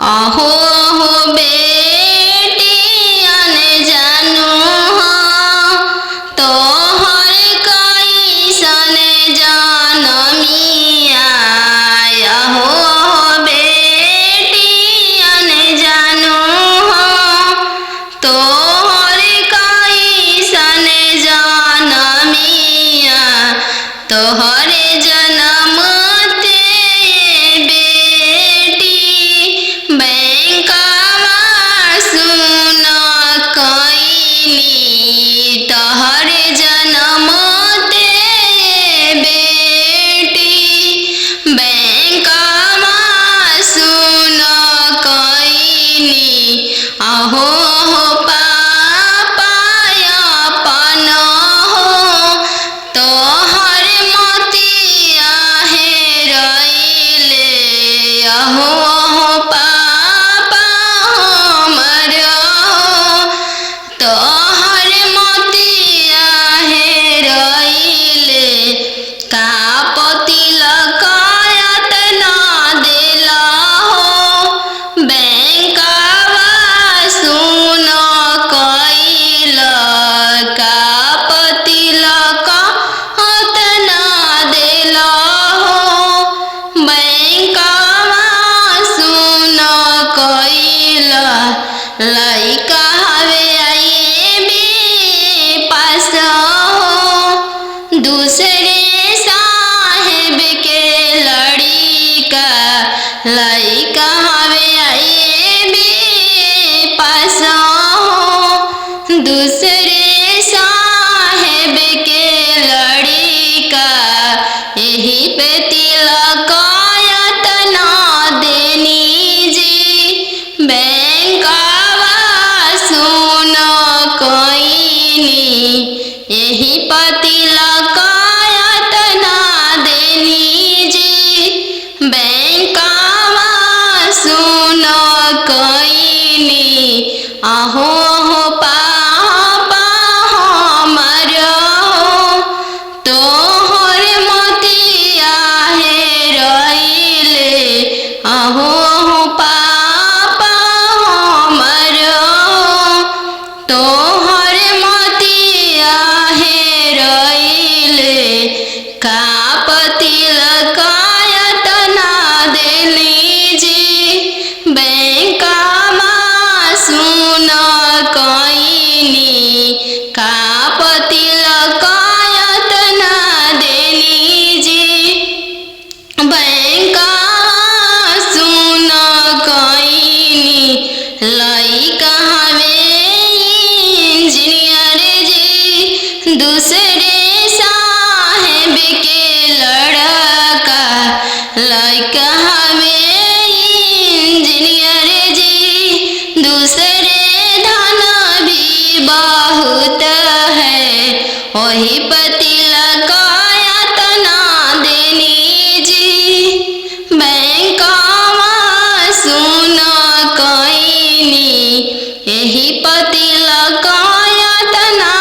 अहो हो बेटियन जानू हो तोहर कैसन जनमिया। अहो हो बेटियन जानू हो तोहर कैसन जनमिया। तोहरे जनम अहो हो पापाया पन हो तोहर मोतिया हेरैले। अहो हो पापा हमर हो तोहर मोतिया हेरैले। का तिलक यातना देला हो बैंकवा सुन कैल। का तिलक यातना देला हो बैंकवा सुन कैल। लइका हवे आईबी पास हो दूसरे साहेब के लड़िका। लइका हवे आईबी पास हो दूसरे साहेब के लड़िका। यही पे तिलक यातना देनी जी बैंकवा सुन कैनी। यही पर तिलक यातना देनी जी बैंकवा सुन कैनी। अहो हो पापा हमर हो तोहर मोतिया हेरैले। अहो हो पापा हमर हो तोहर मोतिया हेरैले। का तिलक यातना देनी जी बैंकवा सुन कैनी। का तिलक यातना देनी जी बैंकवा सुन कैनी। लइका हवे इंजीनियर जी दूसरे साहेब के लड़का। लइका हवे इंजीनियर जी दूसरे धन भी बहुत है। वही पर तिलक यातना देनी जी बैंकवा सुन कैनी। यही पर तिलक यातना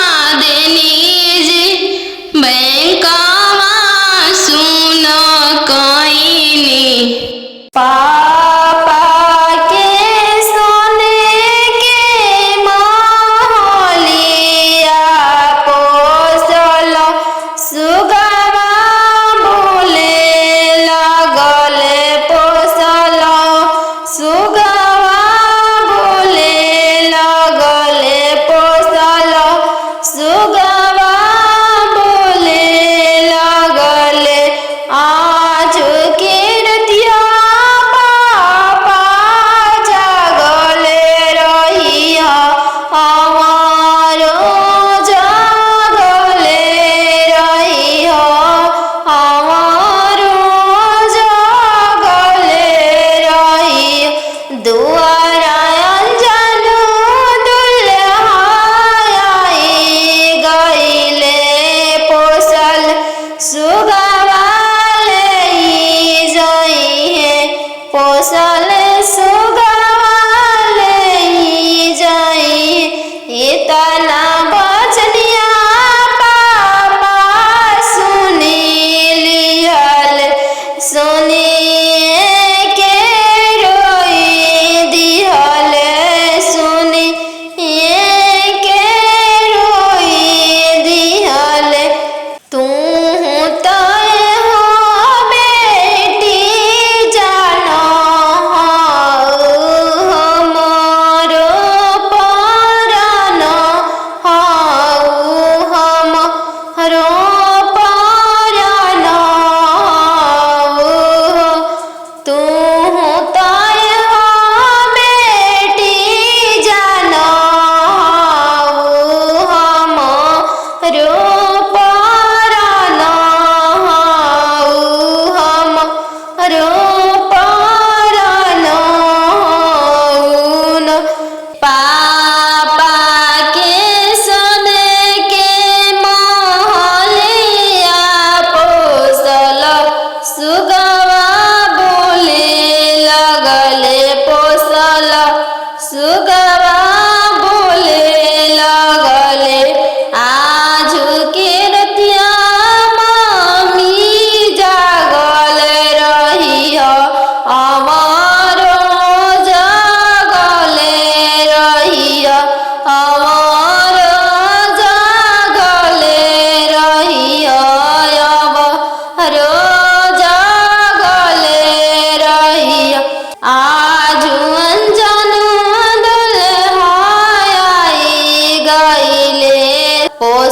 देनी जी बैंकवा सुन कैनी। पापा के सोने के महलिया पोसल सुगवा बोले लगल। पोसल सुगवा बोले लगल। पोसल सुगवा बोले लगल। आज के रतिया पापा जागल रहिया हमारो जागल रहिया हमारो जागल रहिया। दुआरा अंजनु दुल्हा आई गइले पोसल सुगवा पोसल सुगवा ले जाई। इतना बचनिया पापा सुनी लिहल। सुनिए के रोई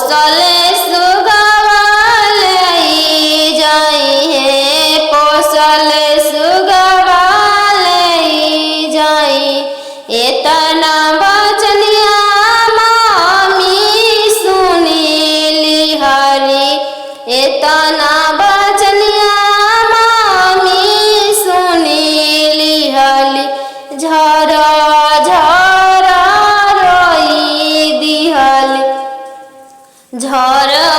पोसल सुगवाले जाई है पोसल सुगवाले जाई एतना बचनिया मामी सुनीली हरी एतना बचनिया मामी सुनीली हली झरा झरा रोई दिहल झरा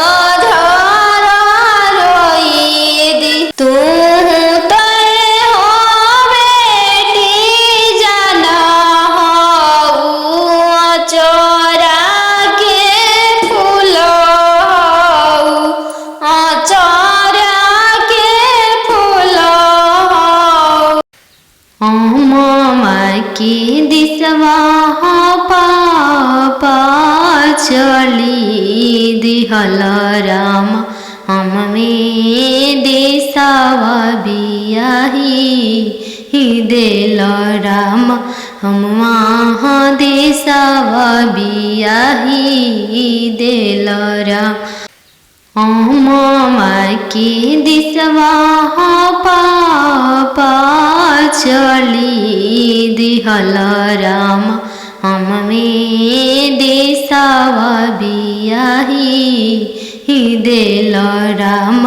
झरा रोई दी तू तय हो बेटी जाना हो चोरा के फूल हो चोरा के फूल हो मामा की दिसवा पापा चली दिहल राम हम में देसावा बियाही देल राम हम वहाँ देसावा बियाही देल राम मामा की दिसवा पापा चली दिहल राम हम में देसावा बियाही देल राम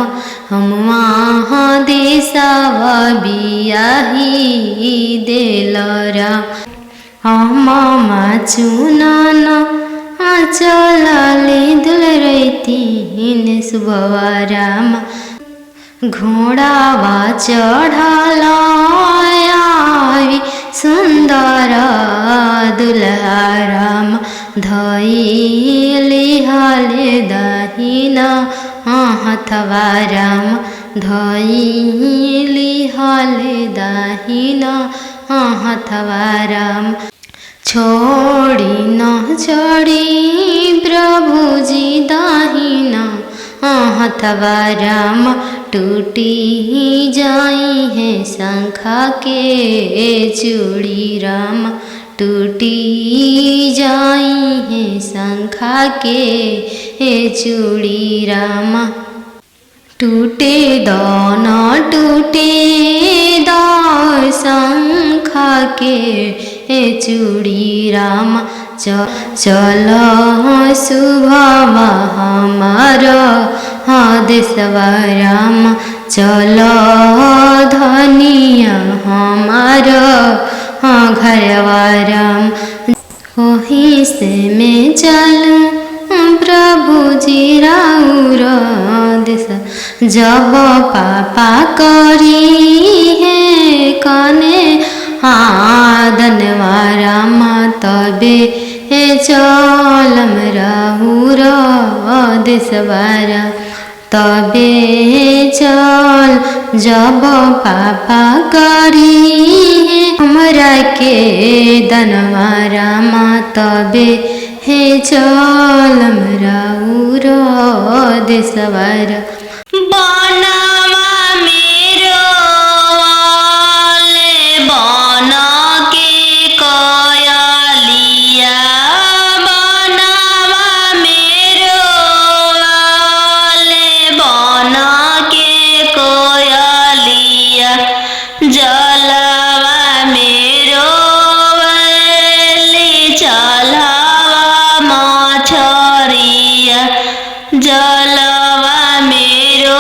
हम वहाँ देसावा बियाही देल राम मामा चुनन चलाले दुल रही सुबवा राम घोड़ावा चढ़ल सुंदर दुल्हा राम धइली हले दहिना हथवा राम धइली हले दहिना हथवा राम छोड़ी न छोड़ी प्रभुजी दाहिना हथवा राम टूटी जाई है शंखा के चूड़ी राम टूटी जाई है शंखा के चूड़ी राम टूटे दान टूटे दार शंखा के चूड़ी राम चल शुभवा हमार देशवा राम चल धनिया हमार घरवा राम वहीं से मैं चलूं प्रभु जी राउर देश जब पापा करी है कने धनवा राम तबे चलम राउर देशवारा तबे चल जब पापा करी हमरा के दनवा राम तबे चलम राउर देशवारा बनवा मेरो वाले बन के कयलिया बनवा मेरो वाले बन के कयलिया जलवा मेरो वाले चलवा मछरिया जलवा मेरो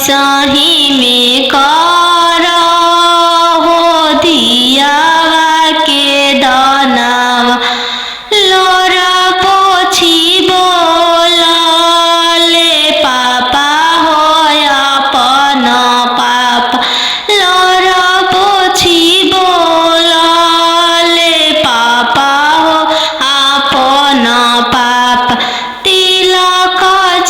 वैसाही में करा हो दियावा के दानावा लोरा पोछी बोला ले पापा हो अपन पापा लोरा पोछी बोला ले पापा हो अपन पापा तिलक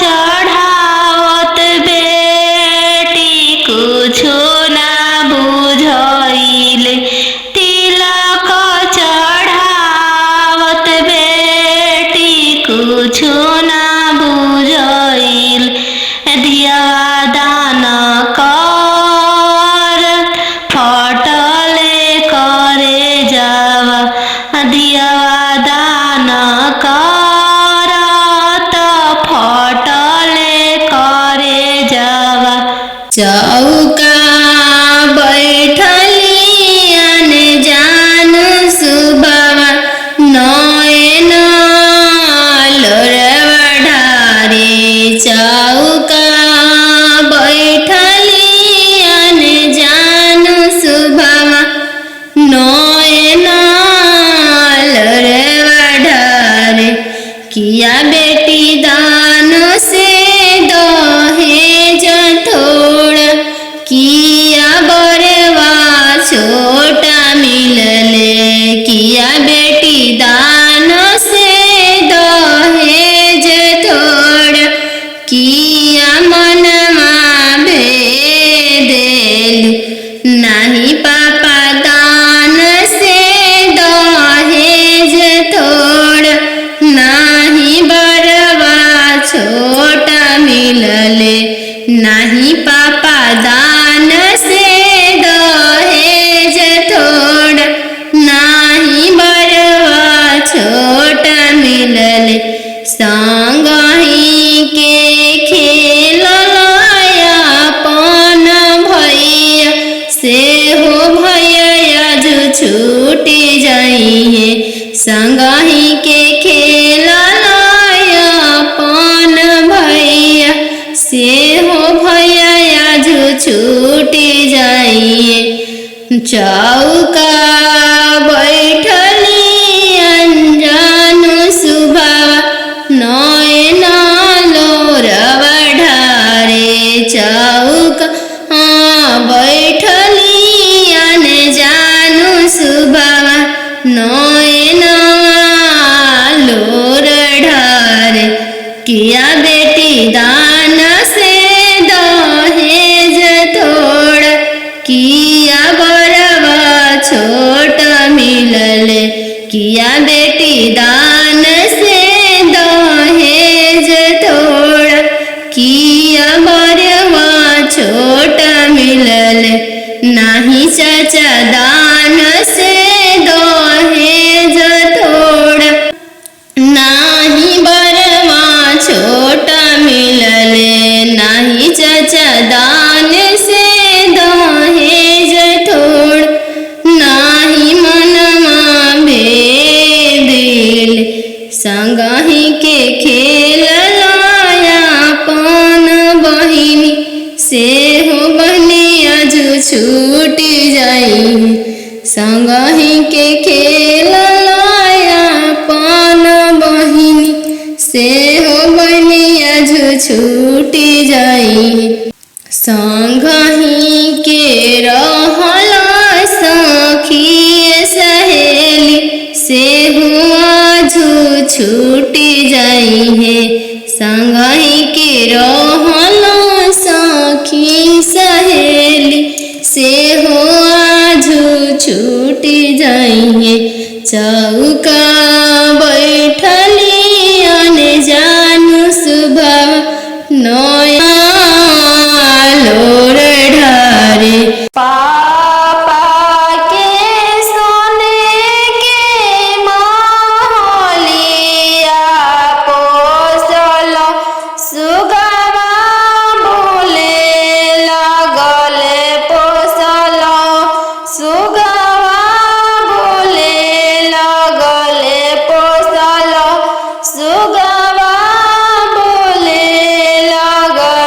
चढ़ावत बेटी कुछो ना बुझाइले तिलक चढ़ावत बेटी कुछो ना बुझाइल दिया दान कर फटले करे जावा दिया दान कर फटले करे जावा चौका बैठली अनजान सुबवा नयन लोरवा ढारे चौका बैठली अनजान सुबवा नयन लोरवा ढारे किया बेटी दान से दहेज थोड़ा किया बरवा छोटा मिलले किया बेटी दान से दहेज थोड़ा किया मनमा भेदेल नहीं पापा दान से दहेज थोड़ा नहीं बरवा छोटा मिलले नहीं पापा दान से दहेज थोड़ा नहीं बरवा छोटा मिलले संगही के खेलया अपन भैया से हो भैया जो छूटी जाइए संगही के खेलया अपन भैया से हो भैया जो छूटी जाइए चौका बैठली अनजान सुबवा नयन लोरवा ढारे चौका बैठली अनजान सुबवा नयन लोर ढारे किया बेटी दान से दहेज थोड़ा किया बरवा छोटा मिलले किया बेटी दान से दहेज थोड़ा किया बरवा छोटा मिलले नहीं चाचा दान से दहेज थोड़ा नहीं बरवा छोटा मिलले नहीं चाचा दान से दहेज थोड़ा नहीं मनमा भेदिल संगही के खेल लाया पान बहिनी से हो बनिया जो छूटी जाई संगही के खेल लाया पान बहिनी से हो बनिया जो छूटी जाई संगही के रहला सखी सहेली से हुआ जो छूटी जाई है संगही के रहला सखी सहेली से हुआ जो छूटी जाई है चौका बैठली अनजान सुबह नया लोर ढारे पापा के सोने के महलिया पोसल सुगवा बोले लगले पोसल सुगवा बोले लगले पोसल सुगवा बोले लगले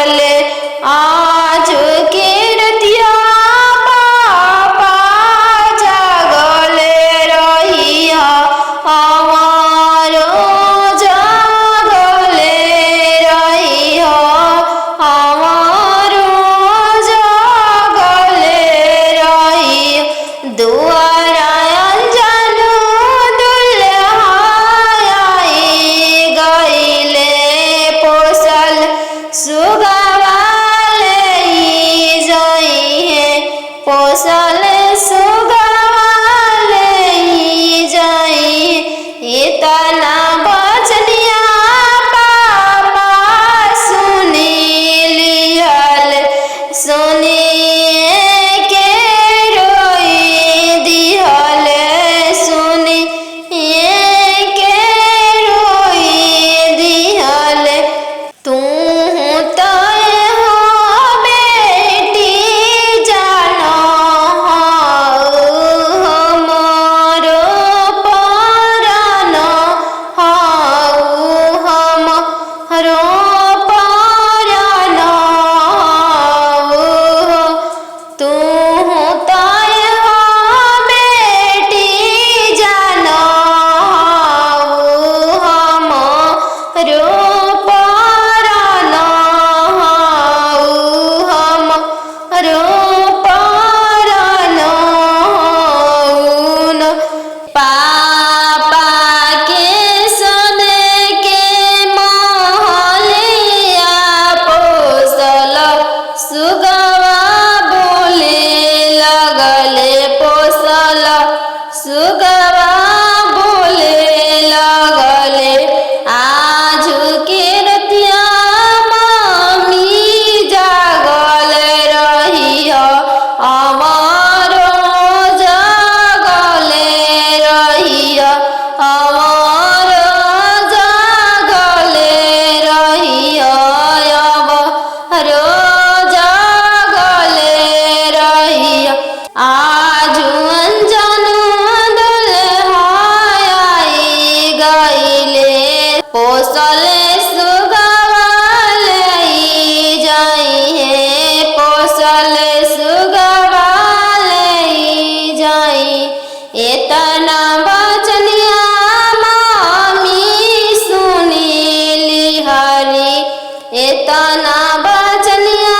तना बचनिया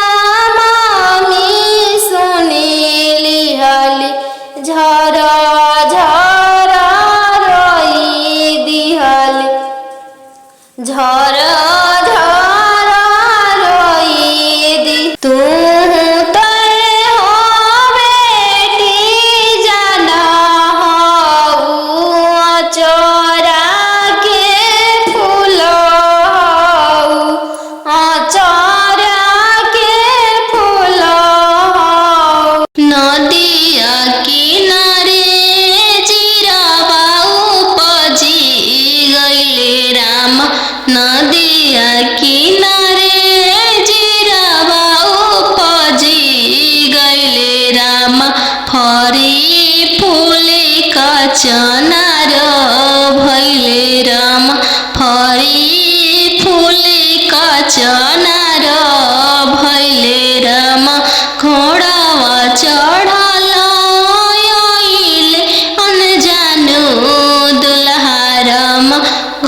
मामी सुनी लिहली झरा झरा रोई दिहली झरा झरा रोई दी तू नदिया किनारे चिरवा उपजी गइले राम नदिया किनारे चिरवा उपजी गइले राम फरी फूले का चनार भइले राम फरी फूले का चनार भइले राम घोड़ावा चढ़ल आइले अनजानो दुल्हा राम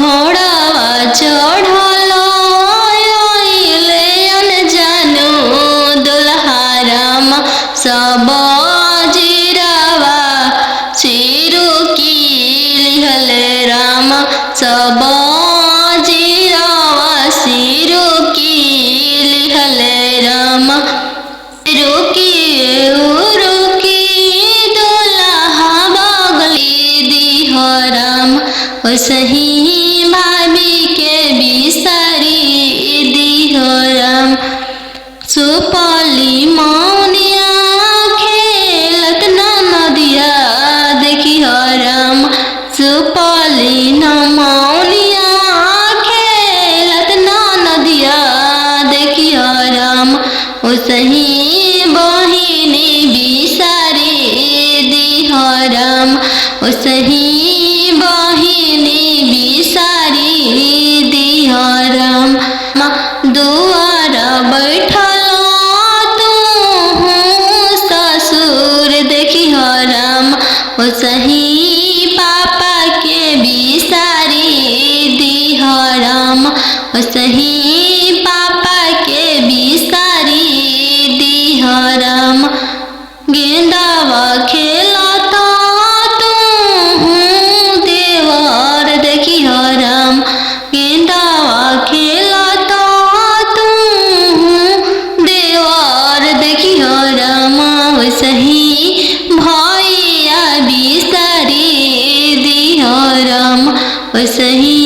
घोड़ावा चढ़ल आइले अनजानो दुल्हा राम सब जीरावा सिरु की लिहले राम सब जीरावा सिरु की लिहले राम रुकी दुल्हा बगली दिह राम सही भाभी के बिसारी दिह राम सुपली मौनिया खेलत नदिया देखी राम सुपली मौनिया खेलत नदिया देखी राम सही बहिनी बिसारी दिह राम सही बहिनी बिसारी दिह राम दुआर बैठल तू ससुर देखी राम सही पापा के बिसारी दिह राम सही पापा के बिसारी दिह राम गेंदावा खेलता तू देवर देखी राम गेंदावा खेलता तू देवर देखी राम सही भैया बिसारी दिह राम सही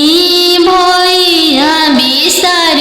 भैया बिसारी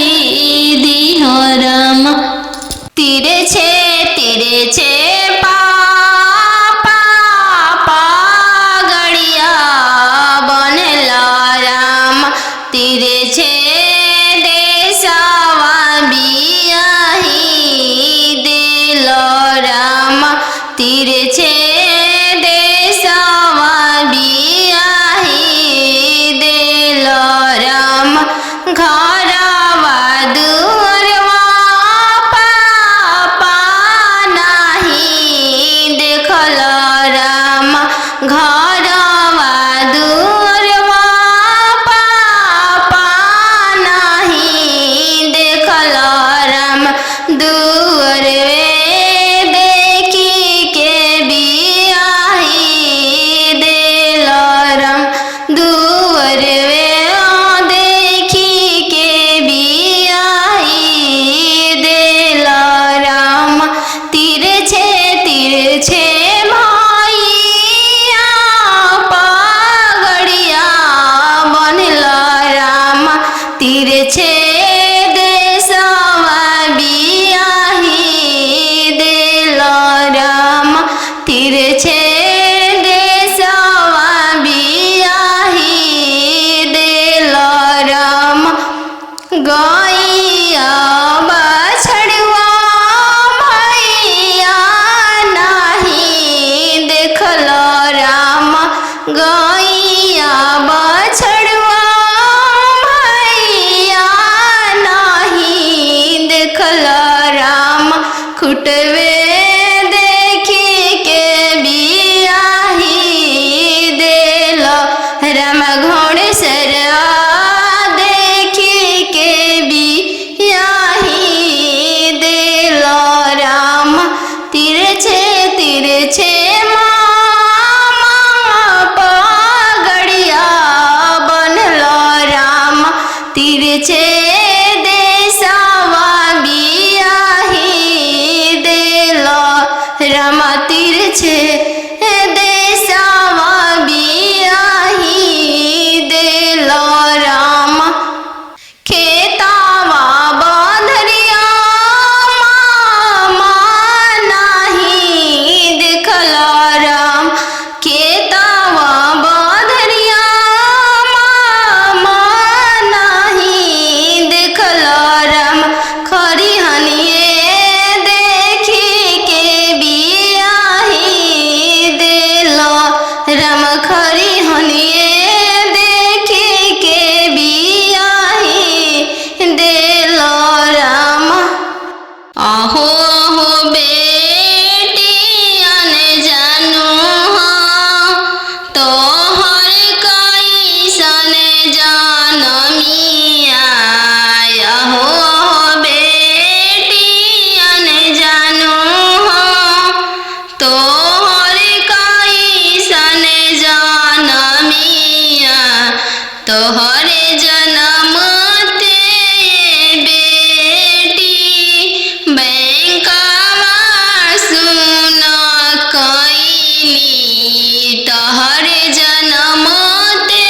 तोहरे जनमते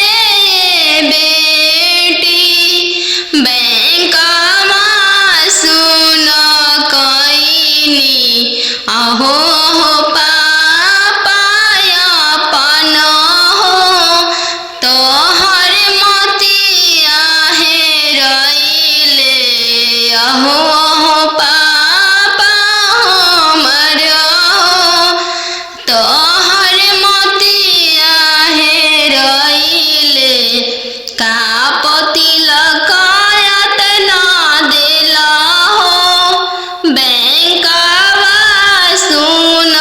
बेटी बैंकमा सुन कइनी आहो हो पापाया पन हो तोहर मोतिया हेरइले आहो हो पापा हमर तोहर मोतिया हेरइले कापति लकायत ना देला हो बैंकवा सुन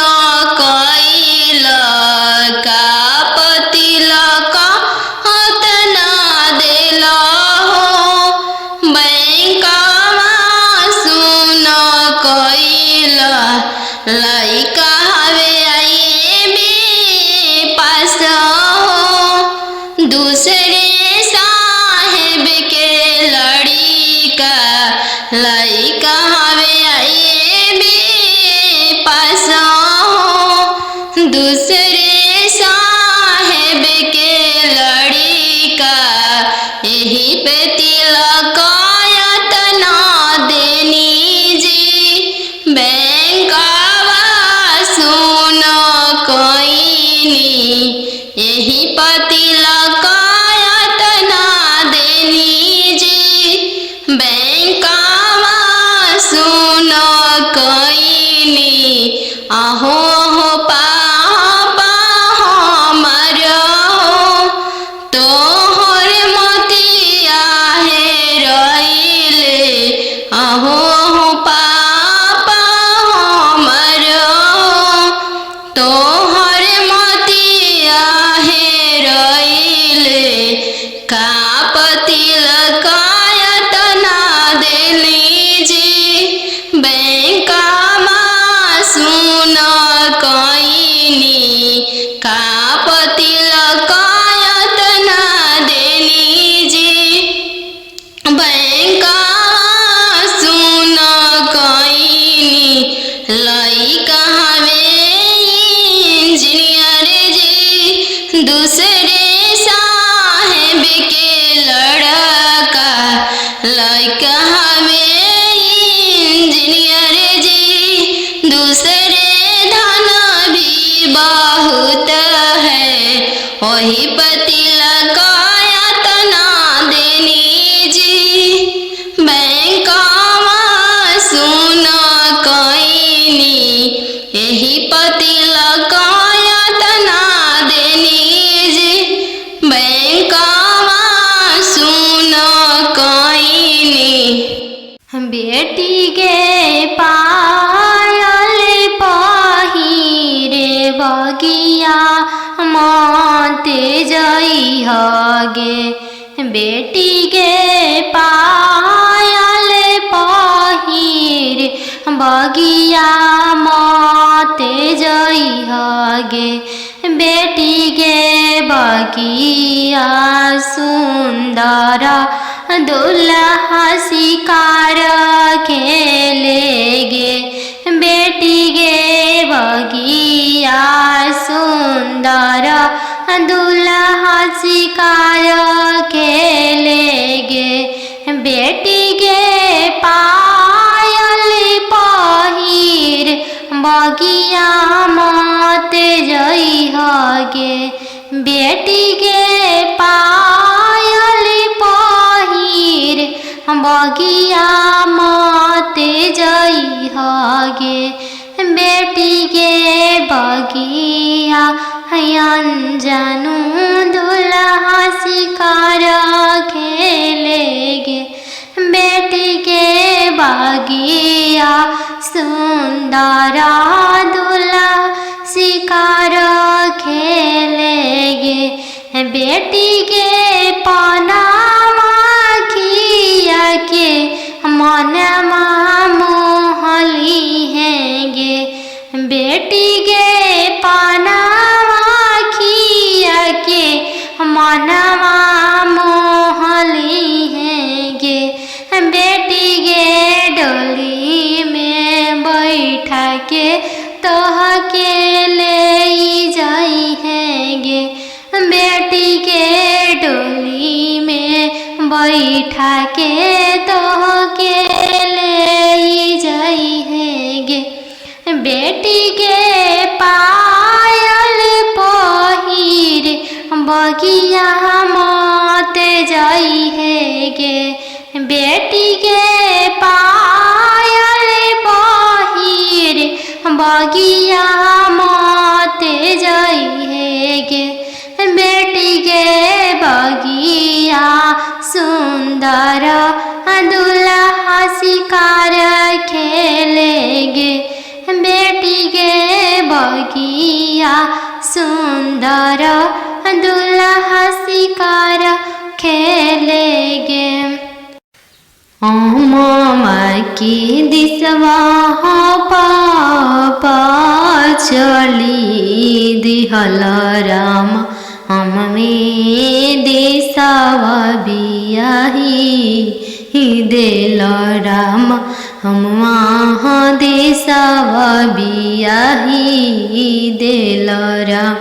कइल कापति लकायत ना देला हो बैंकवा सुन कइल लइका हवे आईबी पास हो दूसरे साहेब के लड़िका लइका हवे आईबी पास हो दूसरे साहेब के लड़िका यही पे तिलकायत ना देनी जी बैंकवा सुन कइनी यही पति लकायत ना देनी जी बैंकवा सुन कइनी आहो हो पापा हमर तोहर मोतिया हेरइले आहो हो पापा हमर तोहर मोतिया हेरइले कापति लकायत ना देली जी बैंकवा सुन कइनी कापति लकायत ना देली जी बैंकवा सुन कइनी लइका हवे इंजीनियर जी दूसरे साहेब के लड़का लइका हवे इंजीनियर जी दूसरे धन भी बहुत है वही पति लकायत ना देनी जी बैंकवा सुन कइनी यही पति लकायत ना देनी जी बैंकवा सुन कइनी बेटी गे पायल पहिरे बगिया माते जइह गे बेटी गे पायल पहिरे बगिया माते जइह गे बेटी गे बगिया सुंदर दुल्हा शिकार खेले गे बेटी गे बगिया सुंदर दुल्हा शिकार खेले गे बेटी गे पायल पहिर बगिया मत जइह गे बेटी गे पायल पहिर बगिया मत जइह गे बेटी गे बगिया अनजानु दुल्हा शिकार खेले गे बेटी गे बगिया सुंदर दुल्हा शिकार खेले गे बेटी गे पनामा खिया के मनमा मोहली है गे बेटी गे पनामा खिया के मनवा मोहली है गे बेटी गे डोली में बैठा के तोह के ले जाई है गे सुंदर दुल्हा शिकार खेलेगे बेटी गे बगिया सुंदर दुल्हा शिकार खेलेगे। मामा की दिसवा पापा चली दिहल राम हम में देसावा बियाही देल राम हम वहाँ देसावा बियाही देल राम।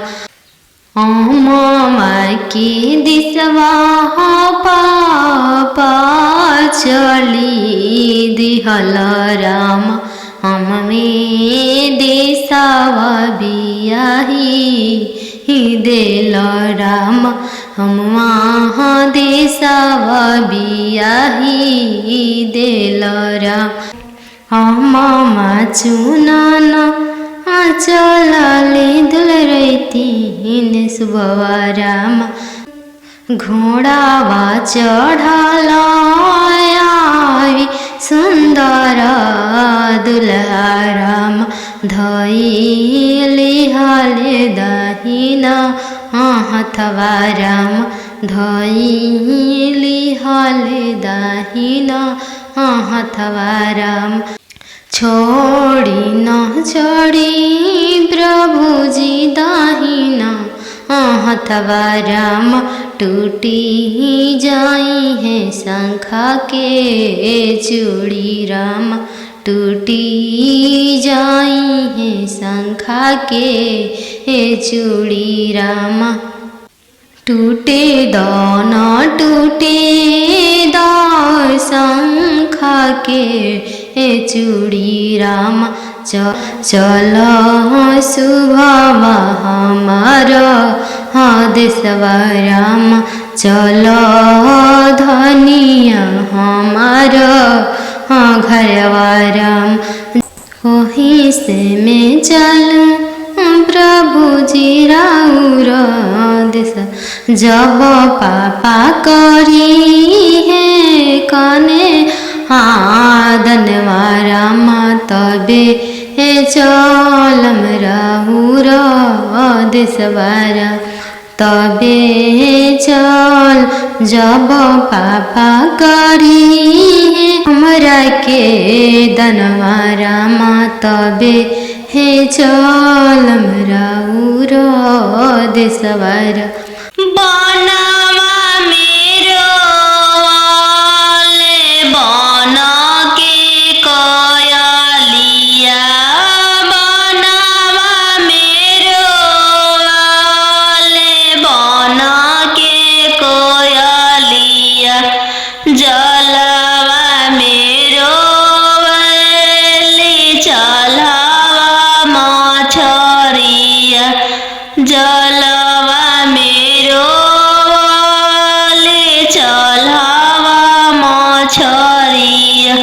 मामा की दिसवा पापा चली दिहल राम हम में देसावा बियाही देल राम हम वहाँ देसावा बियाही देल राम। मामा चुनन चलले दुलरैतीन सुबवा राम घोड़ावा चढ़ल सुंदर दुल्हा राम धइले हले दहिना हथवा राम धइले हले दहिना हथवा राम। छोड़ी न छोड़ी प्रभुजी दाहिना हथवा राम टूटी जाई है शंखा के चूड़ी राम टूटी जाई है शंखा के चूड़ी राम। टूटे दान टूटे दार शंखा के चूड़ी राम चल शुभवा हमार देशवा राम चल धनिया हमार घरवा राम। वहीं से मैं चलूं प्रभुजी राउर देश जब पापा करी है कने आदनवा राम तबे चलम राउर देशवा राम तबे चल जब पापा करी हमरा के दनवा राम तबे हे चलम राउर देशवा राम। बनवा मेरो वाले बन के कयलिया बनवा मेरो वाले बन के कोयलिया जलवा मेरो वाले चलवा मछरिया जलवा मेरो वाले चलवा मछरिया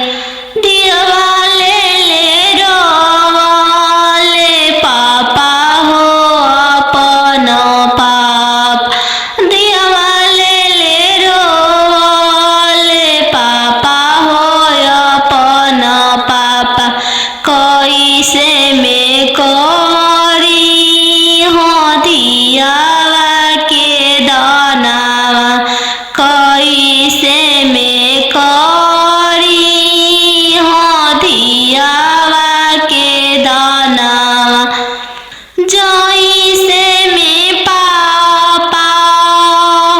दिवाले ले रोवाले पापा हो अपन पाप दिवाले ले रोवाले पापा हो अपन पापा कैसे में करी हो दियावा के दानावा कैसे में करी हो दियावा के दानावा जैसे में पापा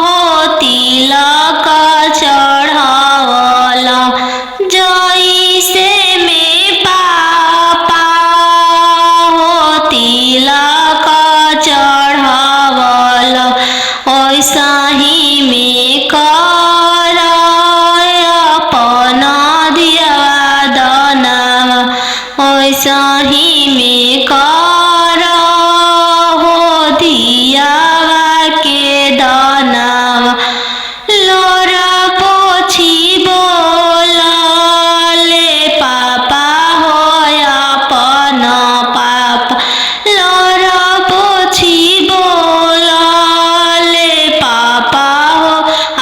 हो तिलक चढ़ावला जैसे में पापा हो तिलक चढ़ावला ऐसा ही में कर अपन दियावा दानावा ऐसा ही में कर हो दियावा के दानावा लोरा पोछी बोला ले पापा हो अपन पापा लोरा पोछी बोला ले पापा हो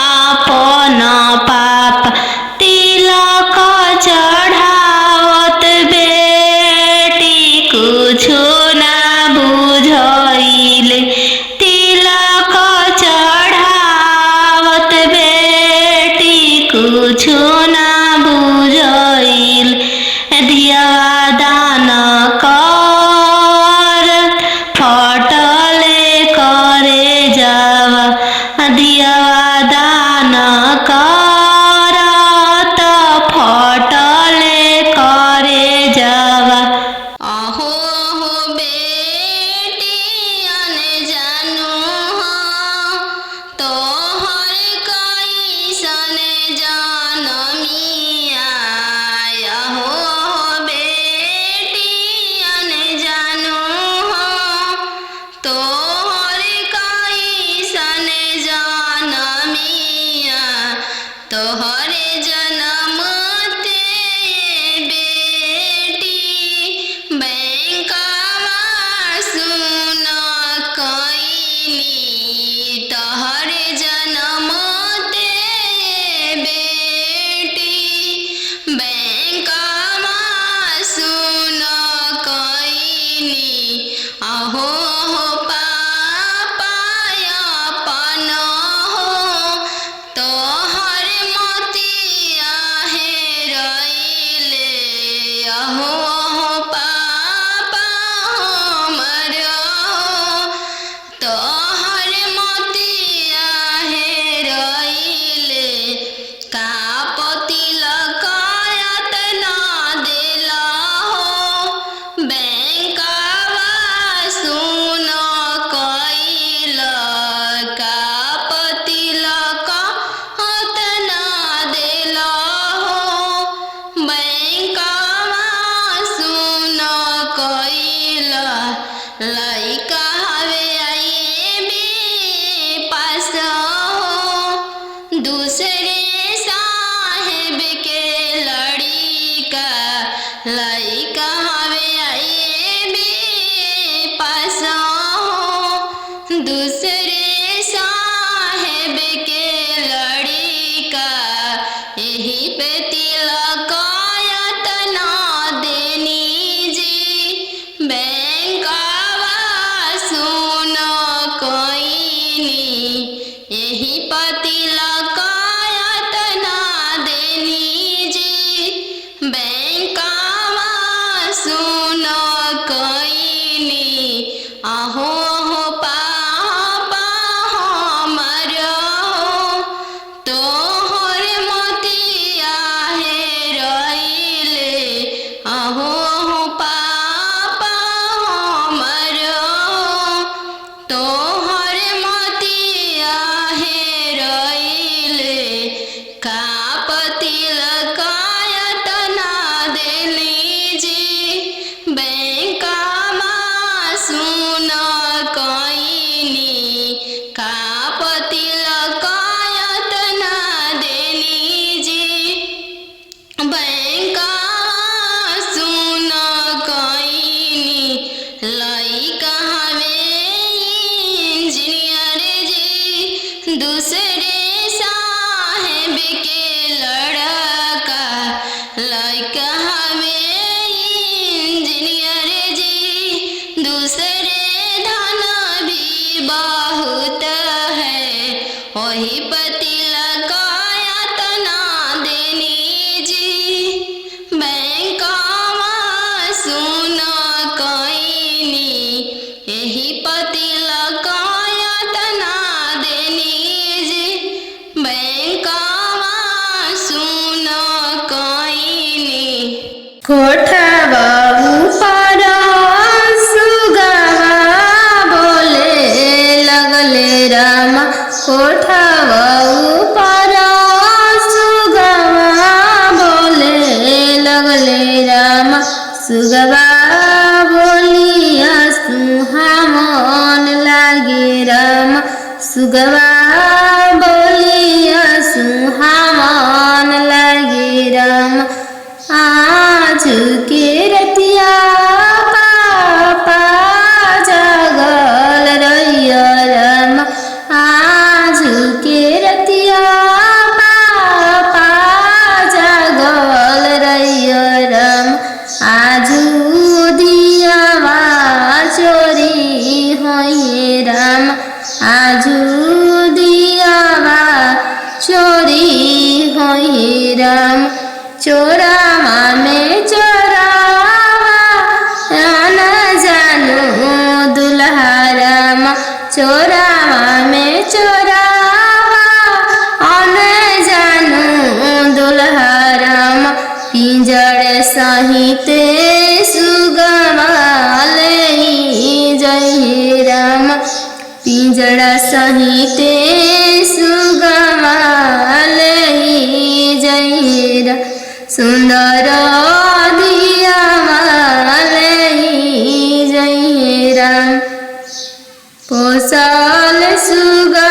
अपन पापा आहो पापा हमर तोहर मोतिया हेरइले का तिलक यातना देला हो बैंकवा सुन कइल का तिलक यातना देला हो बैंकवा सुन कइल लइका हवे आईबी पास हो दूसरे साहेब के लड़िका लइका हवे आईबी पास हो दूसरे साहेब के लड़िका यही पे तिलक यातना देनी जी बैंकवा सुन कइनी यही पे तिलक यातना देनी जी बैंकवा सुन कइनी आहो पापा हमर तोहर मोतिया हेरइले आहो पापा हमर तोहर मोतिया हेरइले का तिलक यातना देली जी बैंकवा सुन कइनी का तिलक यातना देली जी बैंकवा सुन कइनी लइका हवे इंजीनियर जी दूसरे साहेब के लड़का लइका हवे इंजीनियर जी दूसरे धन भी बहुत है वही तिलक यातना देनी जी बैंकवा सुन कइनी यही तिलक यातना देनी जी बैंकवा सुन कइनी कोठवा ऊपर सुगवा बोले लगले राम कोठवा ऊपर सुगवा बोले लगले राम सुगवा बोलिया सुहावन लागे राम सुगवा बोलिया सुहावन लागे राम आज के रतिया पापा जागल रहिया राम आज के रतिया पापा जागल रहिया राम आजू दियावा चोरी होइए राम आजू दियावा चोरी होइए राम चोरावा में चोरावा न जानू दुल्हा राम चोरावा में चोरावा न जानू दुल्हा राम पिंजड़ सहित सुगवा ले जय राम पिंजड़ सहित सुगवा ले जय राम सुंदर दियावा ले जय राम पोसल सुगवा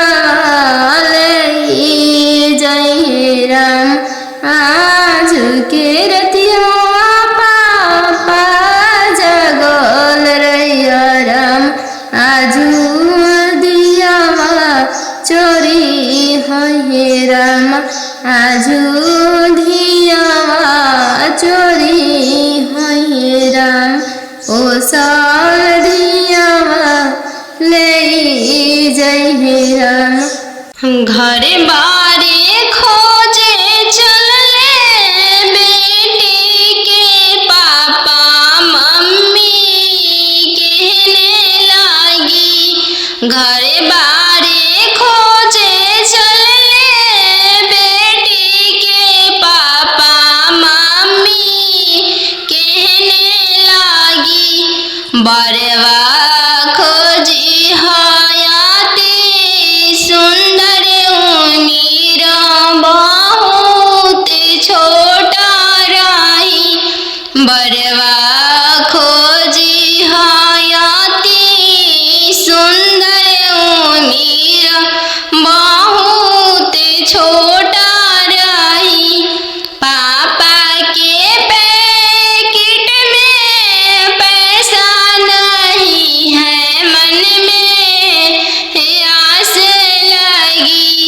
ले जय राम आज के रतिया पापा जगल रहिया राम आजू दियावा चोरी होइए राम आजू दियावा चोरी घरे बारे खोजे चले बेटी के पापा मम्मी कहने लागी बरवा खोजी हयाती सुंदर उमीर बहुत छोटा रही बरवा खोजी हयाती सुंदर उमीर बहुत छोटा रही पापा के पैकेट में पैसा नहीं है मन में आस लगी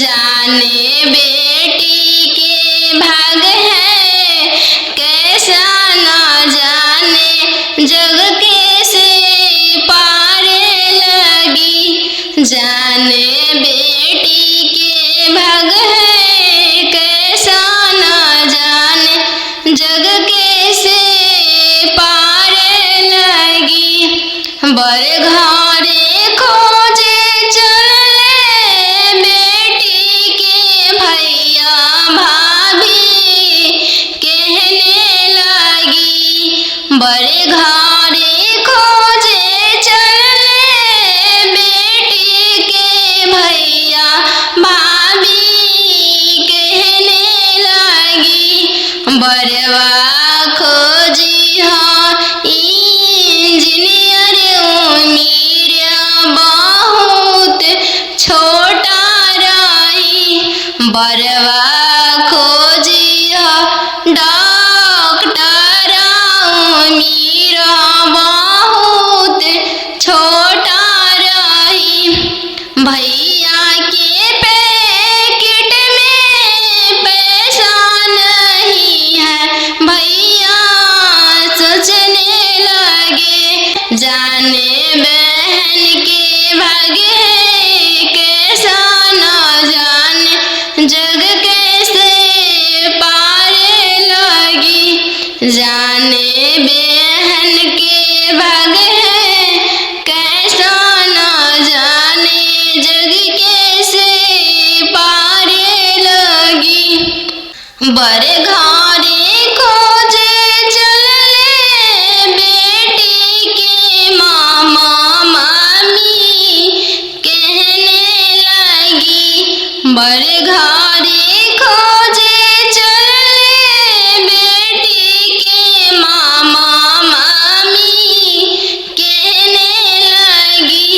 जाने बेटी के भाग है कैसा न जाने जग कैसे पार लगी जाने बेटी के भाग है कैसा न जाने जग कैसे पार लगी बर घरे खोजे चले बेटी के भैया भाभी कहने लगी बड़े घरे खोजे चले बेटी के भैया भाभी कहने लगी बरवा खोजी हाँ इंजीनियर उमीर बहुत छोटा रही बरवा खोजी हाँ डॉक्टर उमीर बहुत छोटा रही भैया के पैकेट में पैसा नहीं है भैया सोचने लगे जाने बहन के भागे कैसा न जाने जग कैसे पार लगी जाने बहन के भागे कैसा न जाने जग कैसे पार लगी बड़े घरे खोजे चले बेटी के मामा मामी कहने लगी बड़े घरे खोजे चले बेटी के मामा मामी कहने लगी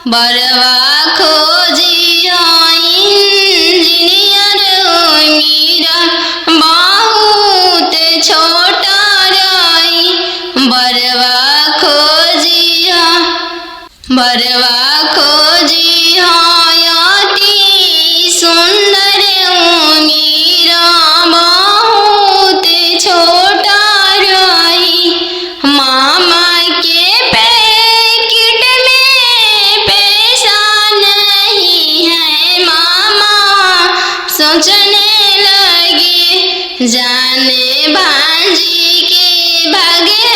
बरवा खोजी इंजीनियर उमीर बहुत छोटा रही बरवा खोजी हयाती सुंदर उमीर बहुत छोटा रही मामा के पैकेट में पैसा नहीं है मामा सोचने लगे जाने भांजी के भागे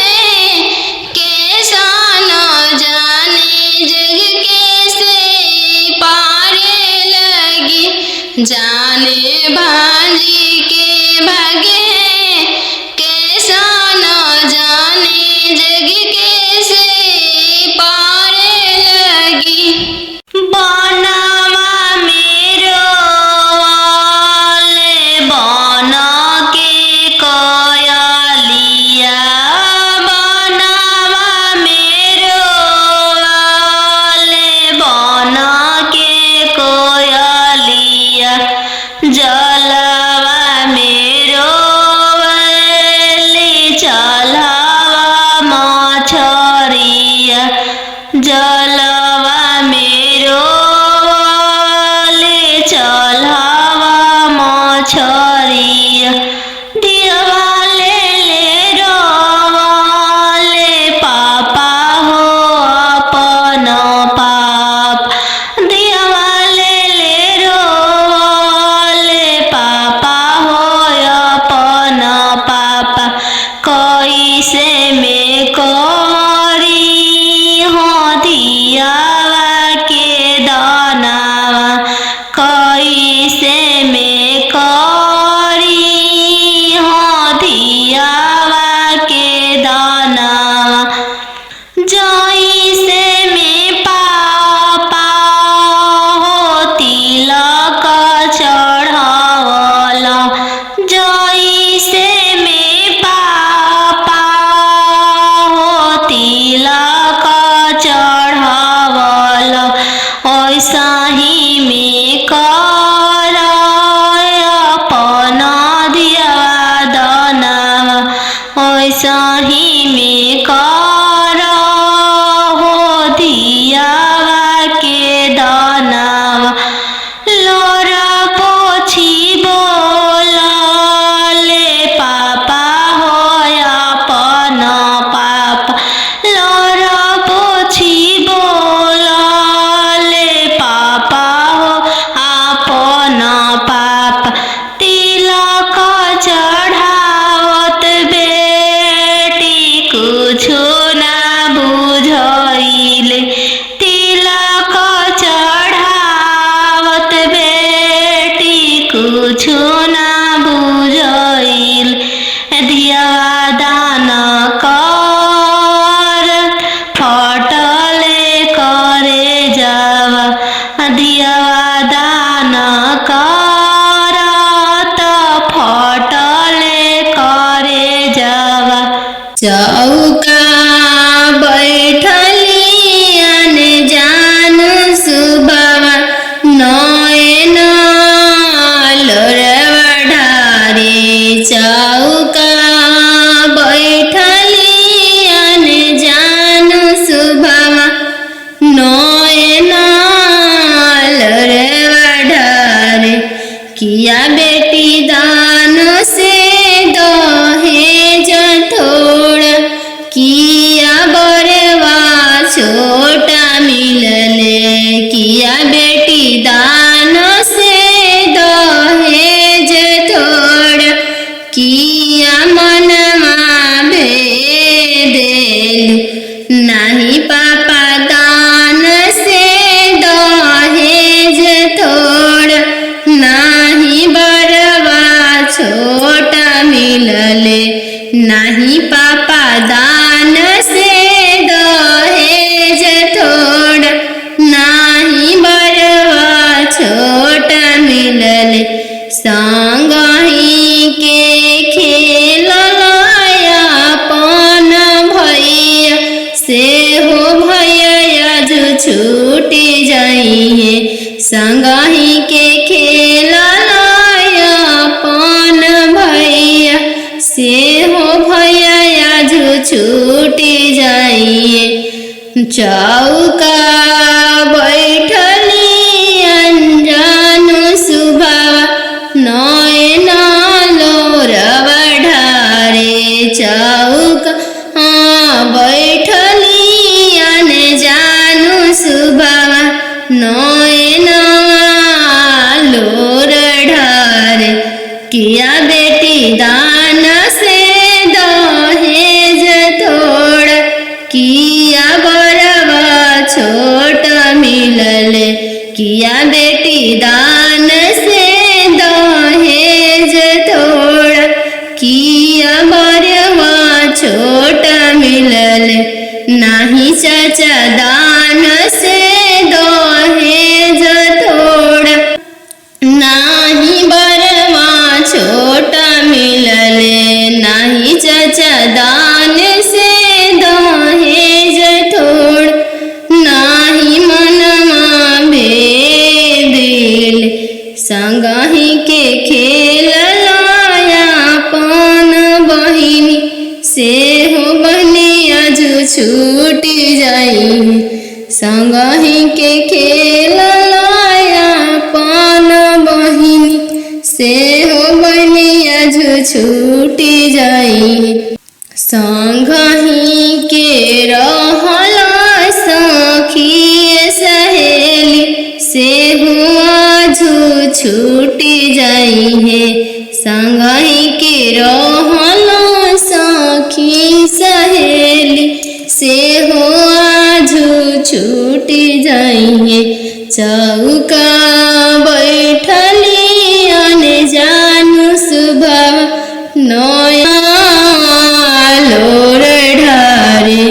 कैसा न जाने जग कैसे पार लगी जाने भांजी के भागे कैसा न जाने जग कैसे पार लगी बनवा मेरो वाले बना के कयलिया बनवा मेरो वाले बना के कोयलिया जलवा मेरो वाले चलावा मछरिया जलवा मेरो वाले चलावा मछरिया दिवाले ले रोवाले पापा हो अपन पाप दिवाले ले रोवाले पापा हो अपन पापा कैसे में करी हो दिया संगही में कर हो दियावा के दानावा लोरा पोछी बोलले पापा हो अपन पाप लोरा पोछी बोलले पापा हो अपन पाप तिलक चढ़ावत बेटी कुछो ना बुझइले तिलक चढ़ावत बेटी कुछो ना बुझइल दियावा दान कर फटले करे जावा दियावा दान कर त फटले करे जावा चौका बैठली अनजान सुबवा नयन लोरवा ढारे चौका बैठली अनजान सुबवा नयन लोरवा ढारे किया बेटी दान से दहेज थोड़ा किया बरवा छोटा मिलले किया बेटी दान से दहेज थोड़ा किया मनमा भेदेल नहीं पापा दान से दहेज थोड़ा नहीं बरवा छोटा मिलले नहीं पापा दान से दहेज थोड़ा नहीं बरवा छोटा मिलले संगही के खेललाया अपन भैया से हो भैया जो छूटी जाइए संगही के खेललाया अपन भैया से हो भैया जो छूटी जाइए चौका बैठली अनजान सुबवा नयन लोरवा ढारे चौका बैठली अनजान सुबवा नयन लोर ढारे किया बेटी दान से दहेज थोड़ा किया बरवा छोटा मिलले किया बेटी दान से दहेज थोड़ा किया बरवा छोटा मिलले नहीं चाचा दान से दहेज थोड़ा नहीं बरवा छोटा मिलले नहीं चाचा दान से दहेज थोड़ा नहीं मनमा भेदिल संगही के खेललाया अपन बहिनी से हो बनिया जो छूटी जाई संगही के खेललाया अपन बहिनी से हो बनिया जो छूटी जाई संगही के रहला सखी सहेली से हुआ जो छूटी जाई है संगही के रहला सखी सहेली से हुआ जो छूटी जाई है चौका बैठली अनजान सुबह नया लोर ढारे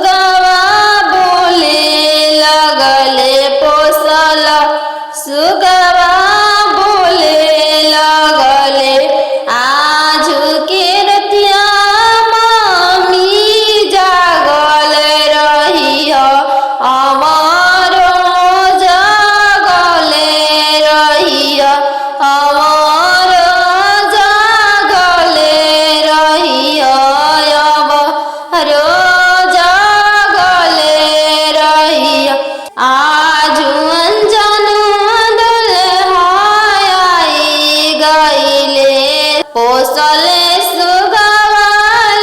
सुगवा बोले लगले पोसल सुगवा बोले लगले आज के रतिया मामी जागल रही अमरो जागले रही अमरो जागले रही अमरो जागले रही आज अंजन दुल्हाई गईले पोसले सुगवा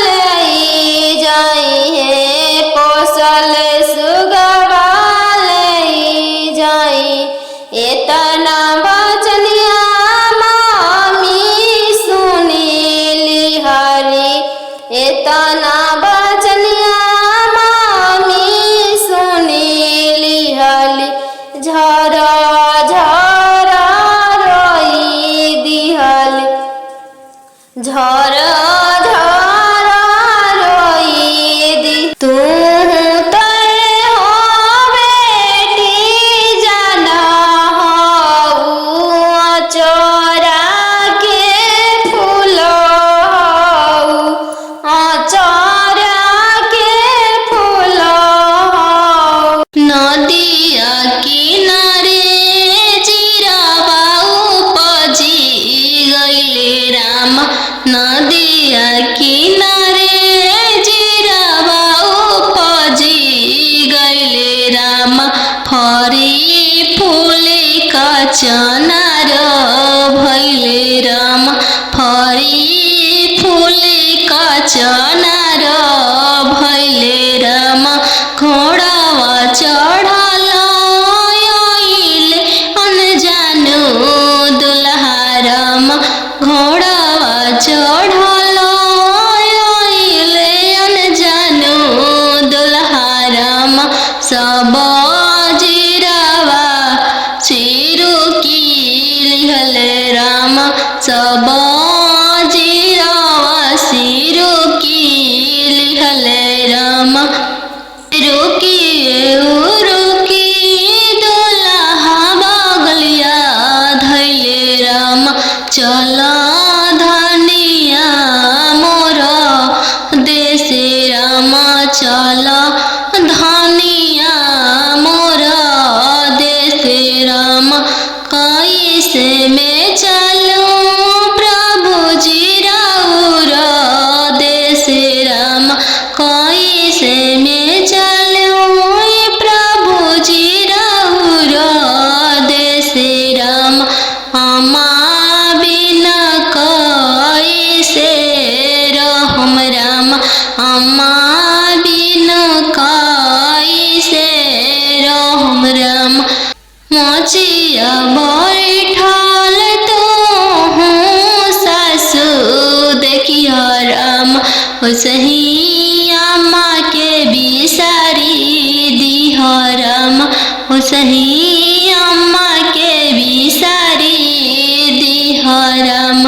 ले जाई है पोसले सुगवा ले जाई इतना बचनिया मामी सुनीली हरी इतना बचनिया मामी सुनीली हली झरा झरा रोई दिहली झरा झरा रोई दी तू तय हो बेटी जाना हो चोरा के फूल चोरा के फूल नदिया किनारे जीरावा उपजी गईले राम नदिया किनारे जीरावा उपजी गईले राम फरी फूले का चनार भैले राम फरी फूले का चनार भैले राम घोड़ावा चढ़ल आइले अनजानो दुल्हा राम घोड़ावा चढ़ल आइले अनजानो दुल्हा राम सब जीरावा सिरू की लिहले राम सब जीरावा सिरू की लिहले राम रुकी दुल्हा बगलिया धैले राम चल धनिया मोर देशे राम चल धनिया मोर देशे राम कैसे में चलूं प्रभु जी राउर देशे राम कैसे में चलूं प्रभु जी राउर देशे राम अमा बिना कैसे रहम राम अमा बिना कैसे रहम राम मोचिया बैठल तो हूँ सासु देखिया राम सही अम्मा के बिसारी दिह राम सही अम्मा के बिसारी दिह राम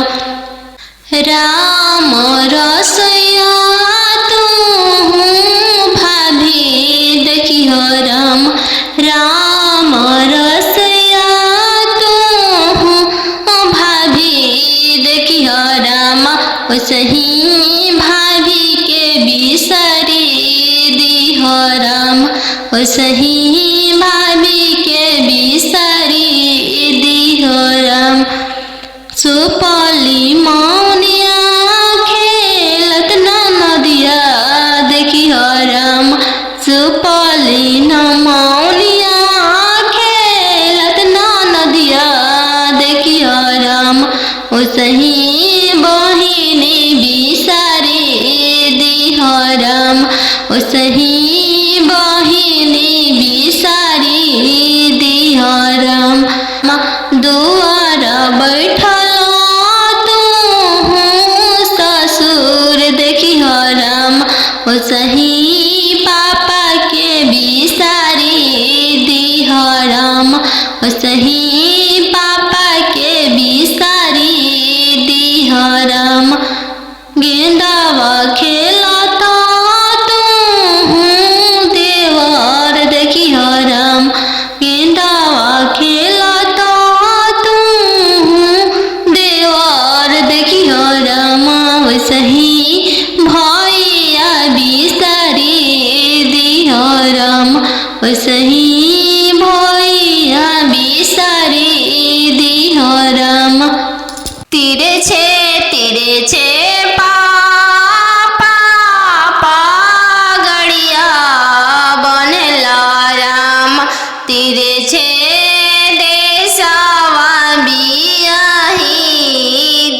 राम रसोया तू भाभी देखिह राम राम रसोया तू भाभी देखिह राम सही भाभी के बिसारी दिह राम सही भाभी के बिसारी दिह राम सुपली मौनिया खेलत नदिया देखिह राम सुपली मौनिया खेलत नदिया देखिह राम सही बहिनी बिसारी दिह राम सही बहिनी बिसारी दिह राम दुआर बैठल तू ससुर देखिह राम सही पापा के बिसारी दिह राम सही पापा के बिसारी दिह राम गेंदावा खेलता तू ओसही भैया बिसारी दिह राम। तिरछे पापा गड़िया बनला राम। तिरछे देशवा बियाही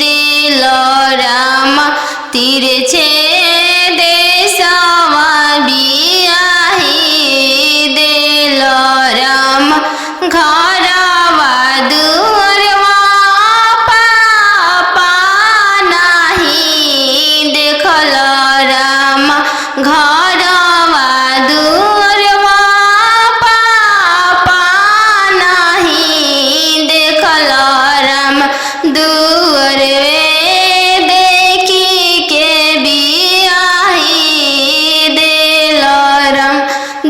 दिल राम। तिरछे देशवा बियाही दिल राम। घरवा दुअरवा पापा नाही देखल राम। घरवा दुअरवा पापा नाही देखल राम। दुअरवे देखी के बियाही दिल राम।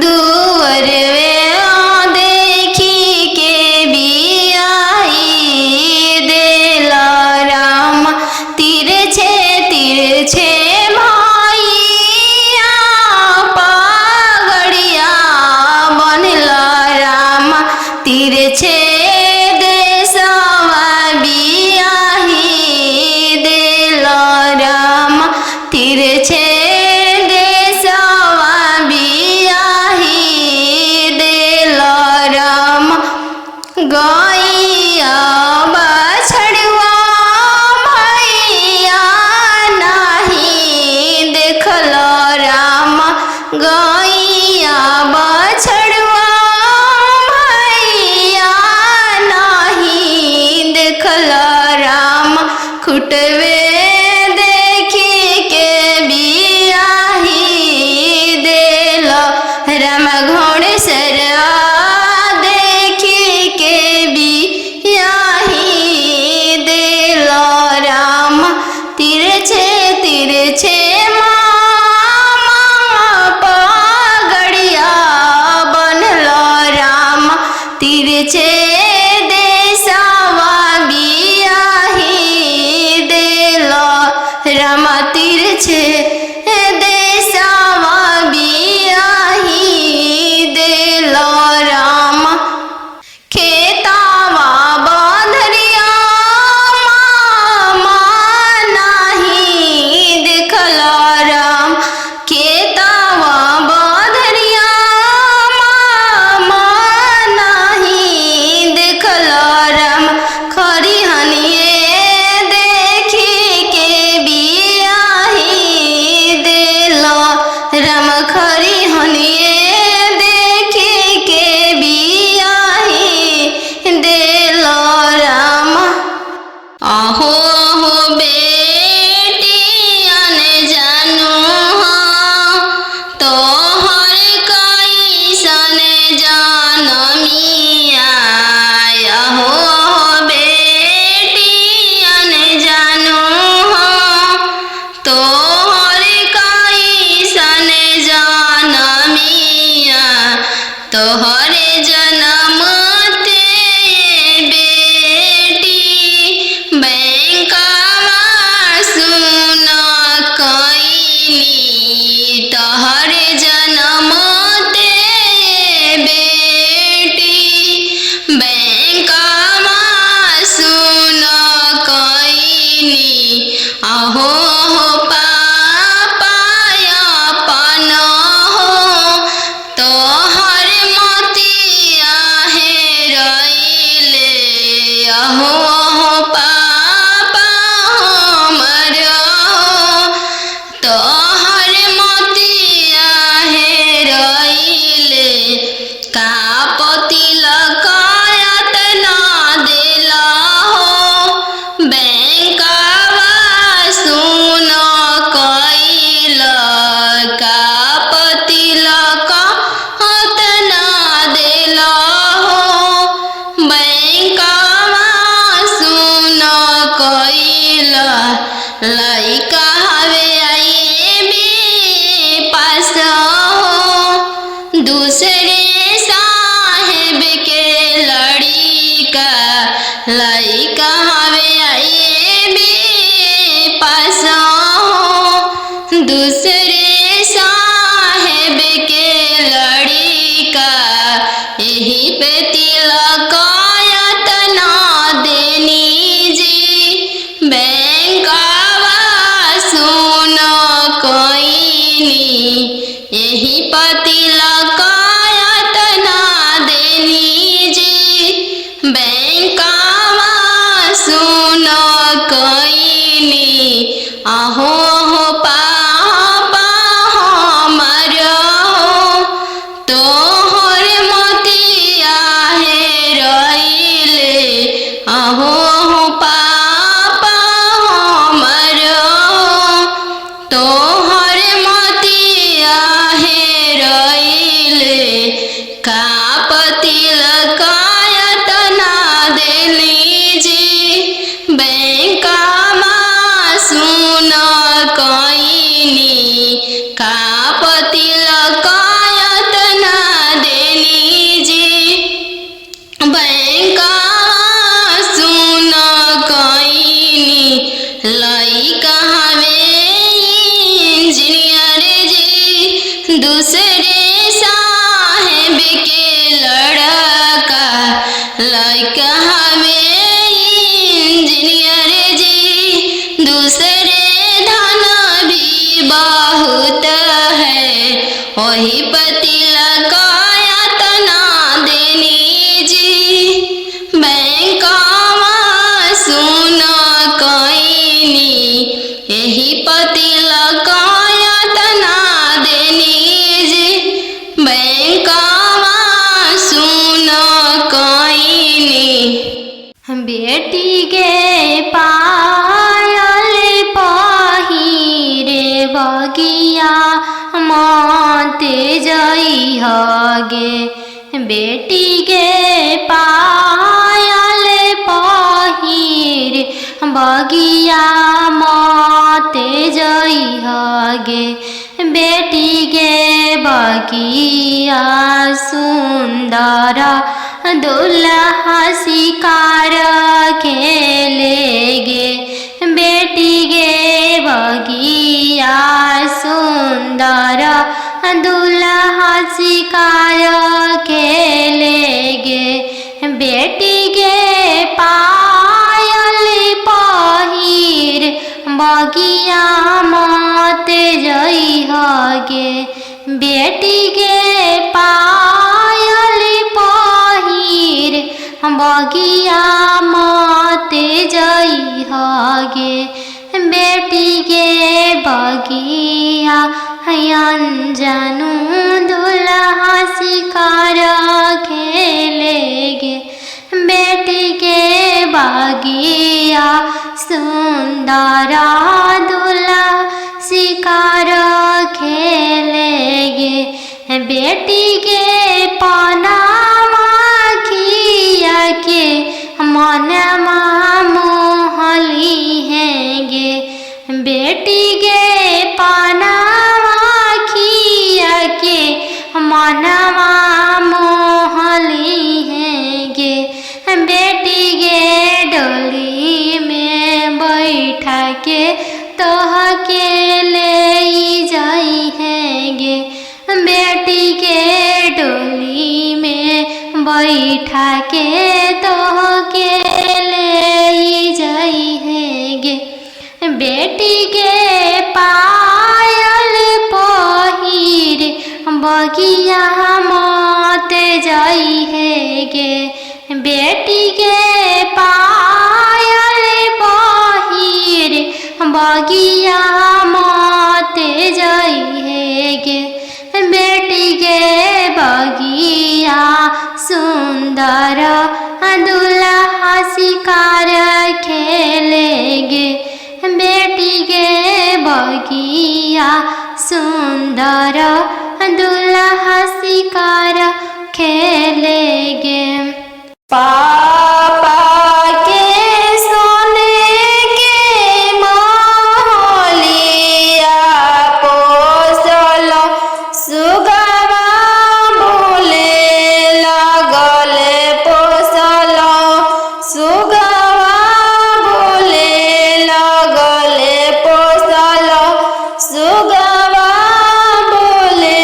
दुअरवे देखी के बियाही दिल राम। तिरछे भैया पगड़िया बनल राम। तिरछे देशवा बियाही दिल राम। तिरछे देशवा बियाही दिल राम। गैया बछड़वा भैया नाही देखल राम। गैया बछड़वा भैया नाही देखल राम। खुटवे देखी के बियाही दिल राम। घोड़सरवा देखी के बियाही दिल राम। तिरछे मामा पगड़िया बनल राम। तिरछे देशवा बियाही दिल राम। तिरछे देशवा बियाही दिल राम। खेतावा बंधरिया मामा नाही देखल राम। खेतावा बंधरिया मामा नाही देखल राम। खरिहनिए देखी के बियाही दिल राम। खरिहनिए देखी के बियाही दिल राम। आहो बेटियन जानू तोहर कैसन जनमिया। आहो बेटियन जानू तोहर कैसन जनमिया। तोहर जनम बेटी बैंकवा सुन कैली। तोहर जनम बेटी बैंकवा सुन कैली। आहो पापा अपन हो तोहर मोतिया हेरैले। आहो पापा हमर तोहर मोतिया हेरैले। का पतिलक एतना दिल हो बैंकवा सुन कैल। का पतिलक एतना दिल हो बैंकवा सुन कैल। लइका हवे आईबी पास हो दूसरे साहेब के लड़िका। लइका हवे आईबी पास हो दूसरे साहेब के लड़िका। पति लकायत ना देनी जी बैंकावा सुन कईनी आहो हो पापा हमर हो तोहर मोतिया हेरइले आहो हो पापा हमर हो तोहर मोतिया हेरइले का पति लकायत ना देली जी बैंकावा सुन कईनी का पति लकायत ना देनी जी बैंकावा सुन कईनी लइका हवे इंजीनियर जी दूसरे साहेब के लड़का लइका हवे इंजीनियर जी दूसरे धन भी बहुत है वही पति लकायत ना देनी जी बैंकावा सुन कईनी यही पति लकायत ना देनी जी बैंकावा सुन कईनी बेटी के पायल पहिरे बगिया मते जई हगे बेटी के पायल पहिरे बगिया मते जई हगे बेटी के बगिया सुंदर दुल्हा शिकार खेलेगे बेटी गे बगिया सुंदर दुल्हा शिकार खेलेगे बेटी गे पायल पहिर बगिया मते जई हगे बेटी गे पायल पहिर बगिया मते जई हगे बेटी गे बगिया अनजानु दुल्हा शिकार खेलेगे बेटी के बगिया सुंदर दुल्हा शिकार खेलेगे बेटी के पनामा खिया के मनमा मोहली हैगे बेटी के पनामा खिया के मनमा मोहली हैगे बेटी के डोली में बैठा के तोह के ले जाई हैगे बेटी के डोली में बैठा के तोह के ले जाई हैगे बेटी के पायल पहिर बगिया मते जाई हैगे बेटी के पायल पहिर बगिया मते जाई हैगे बेटी के बगिया सुंदर दुल्हा शिकार खेलेगे बेटी के बगिया सुंदर दुल्हा शिकार खेलेगे पापा के सोने के महलिया पोसल सुगवा बोले लगले पोसल सुगवा बोले लगले पोसल सुगवा बोले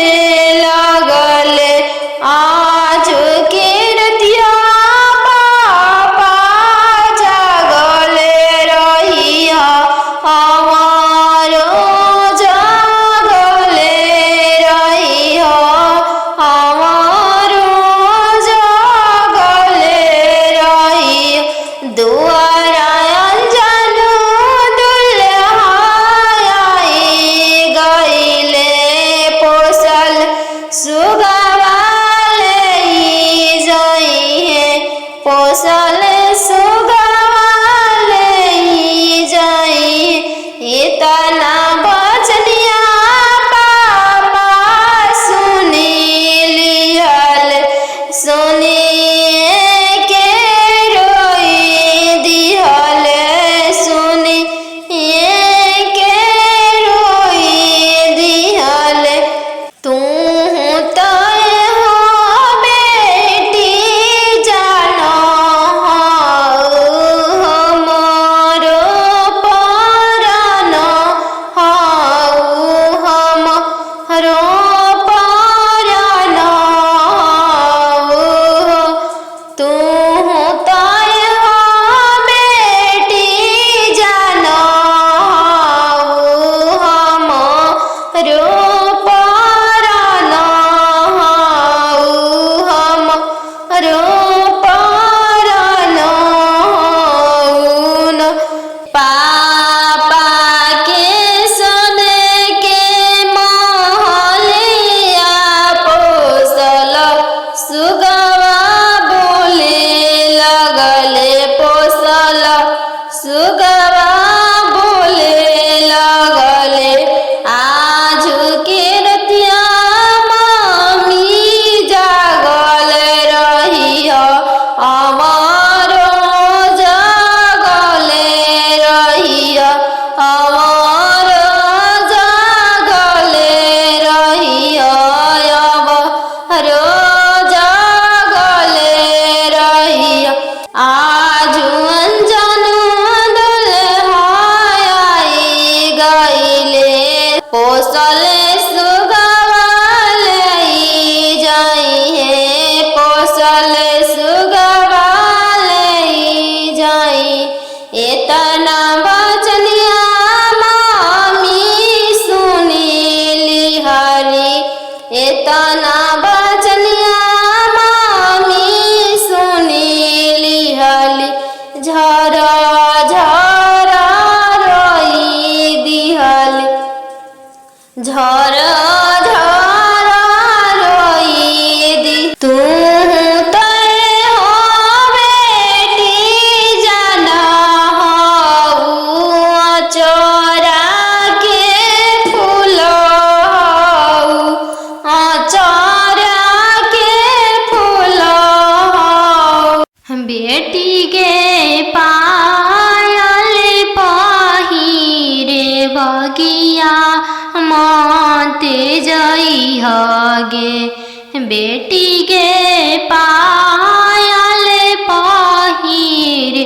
बेटी गे पायल पहिर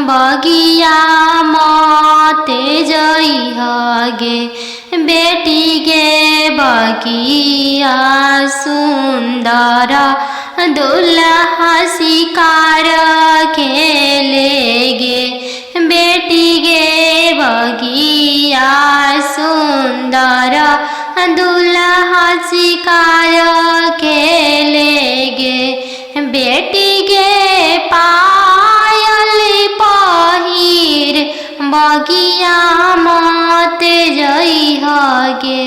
बगिया मते जइह गे बेटी गे बगिया सुंदर दुल्हा शिकार खेले गे बेटी गे बगिया सुंदर दुल्हा शिकार खेले गे बेटी गे पायल पहिर बगिया मते जइह गे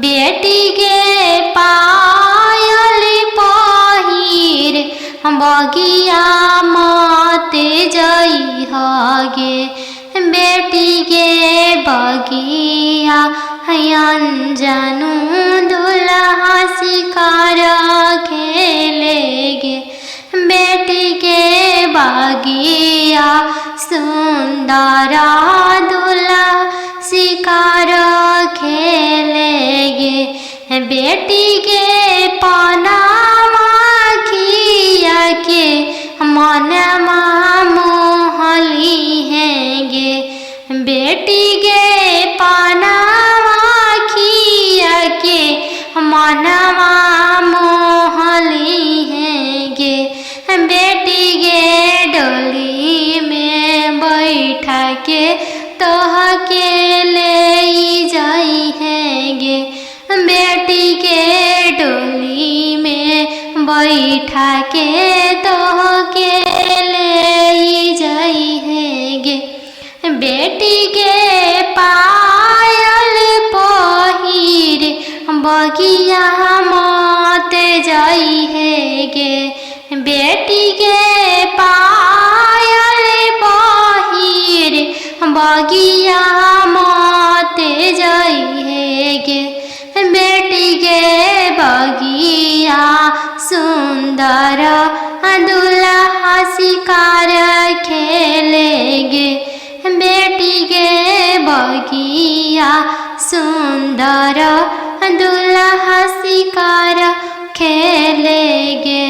बेटी गे पायल पहिर बगिया मते जइह गे बेटी गे बगिया अनजानु दुल्हा शिकार खेले गे बेटी गे बगिया सुंदर दुल्हा शिकार खेले गे बेटी गे पनामा खिया के मनमा मोहली है गे बेटी गे पनामा खिया के मनवा मोहली है गे बेटी गे डोली में बैठा के तोह के ले जाई है गे बेटी के डोली में बैठा के तोह के ले जाई है गे बेटी के पायल पहिर बगिया मते जाई है गे बेटी के पायल पहिर बगिया मते जाई है गे बेटी के बगिया सुंदर दुल्हा शिकार खेले गे बेटी के बगिया सुंदर दुल्हा शिकार खेले गे।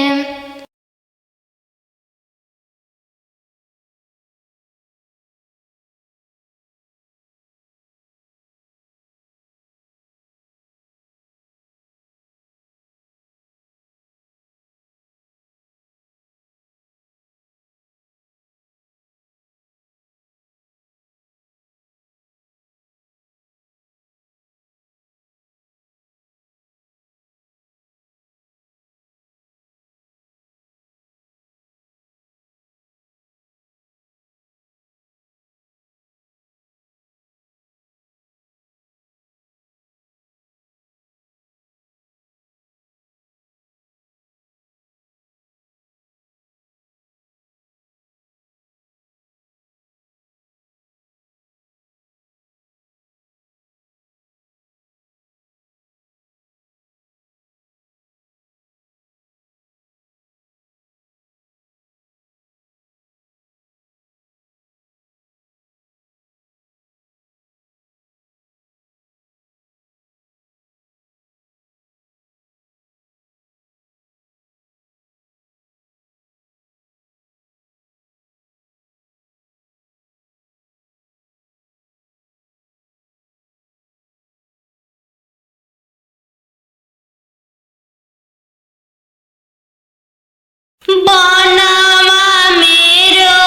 बनवा मेरो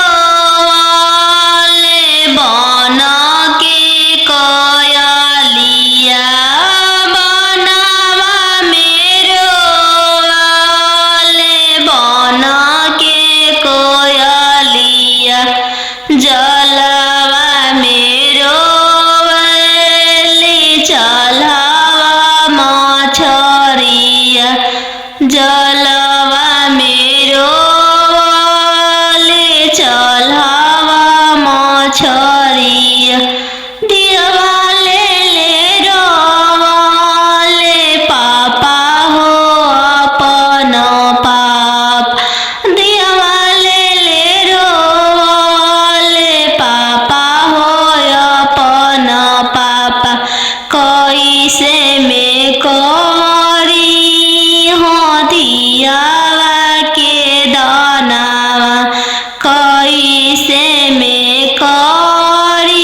वाले बना के कयलिया बनवा मेरो वाले बना के कयलिया जलवा मेरो वाले चलावा मछरिया जलवा मेरो वाले चलावा मछरिया दिवाले ले रोवाले पापा हो अपन पाप दिवाले ले रोवाले पापा हो अपन पापा कैसे में करी हो दियावा के दानावा कैसे में करी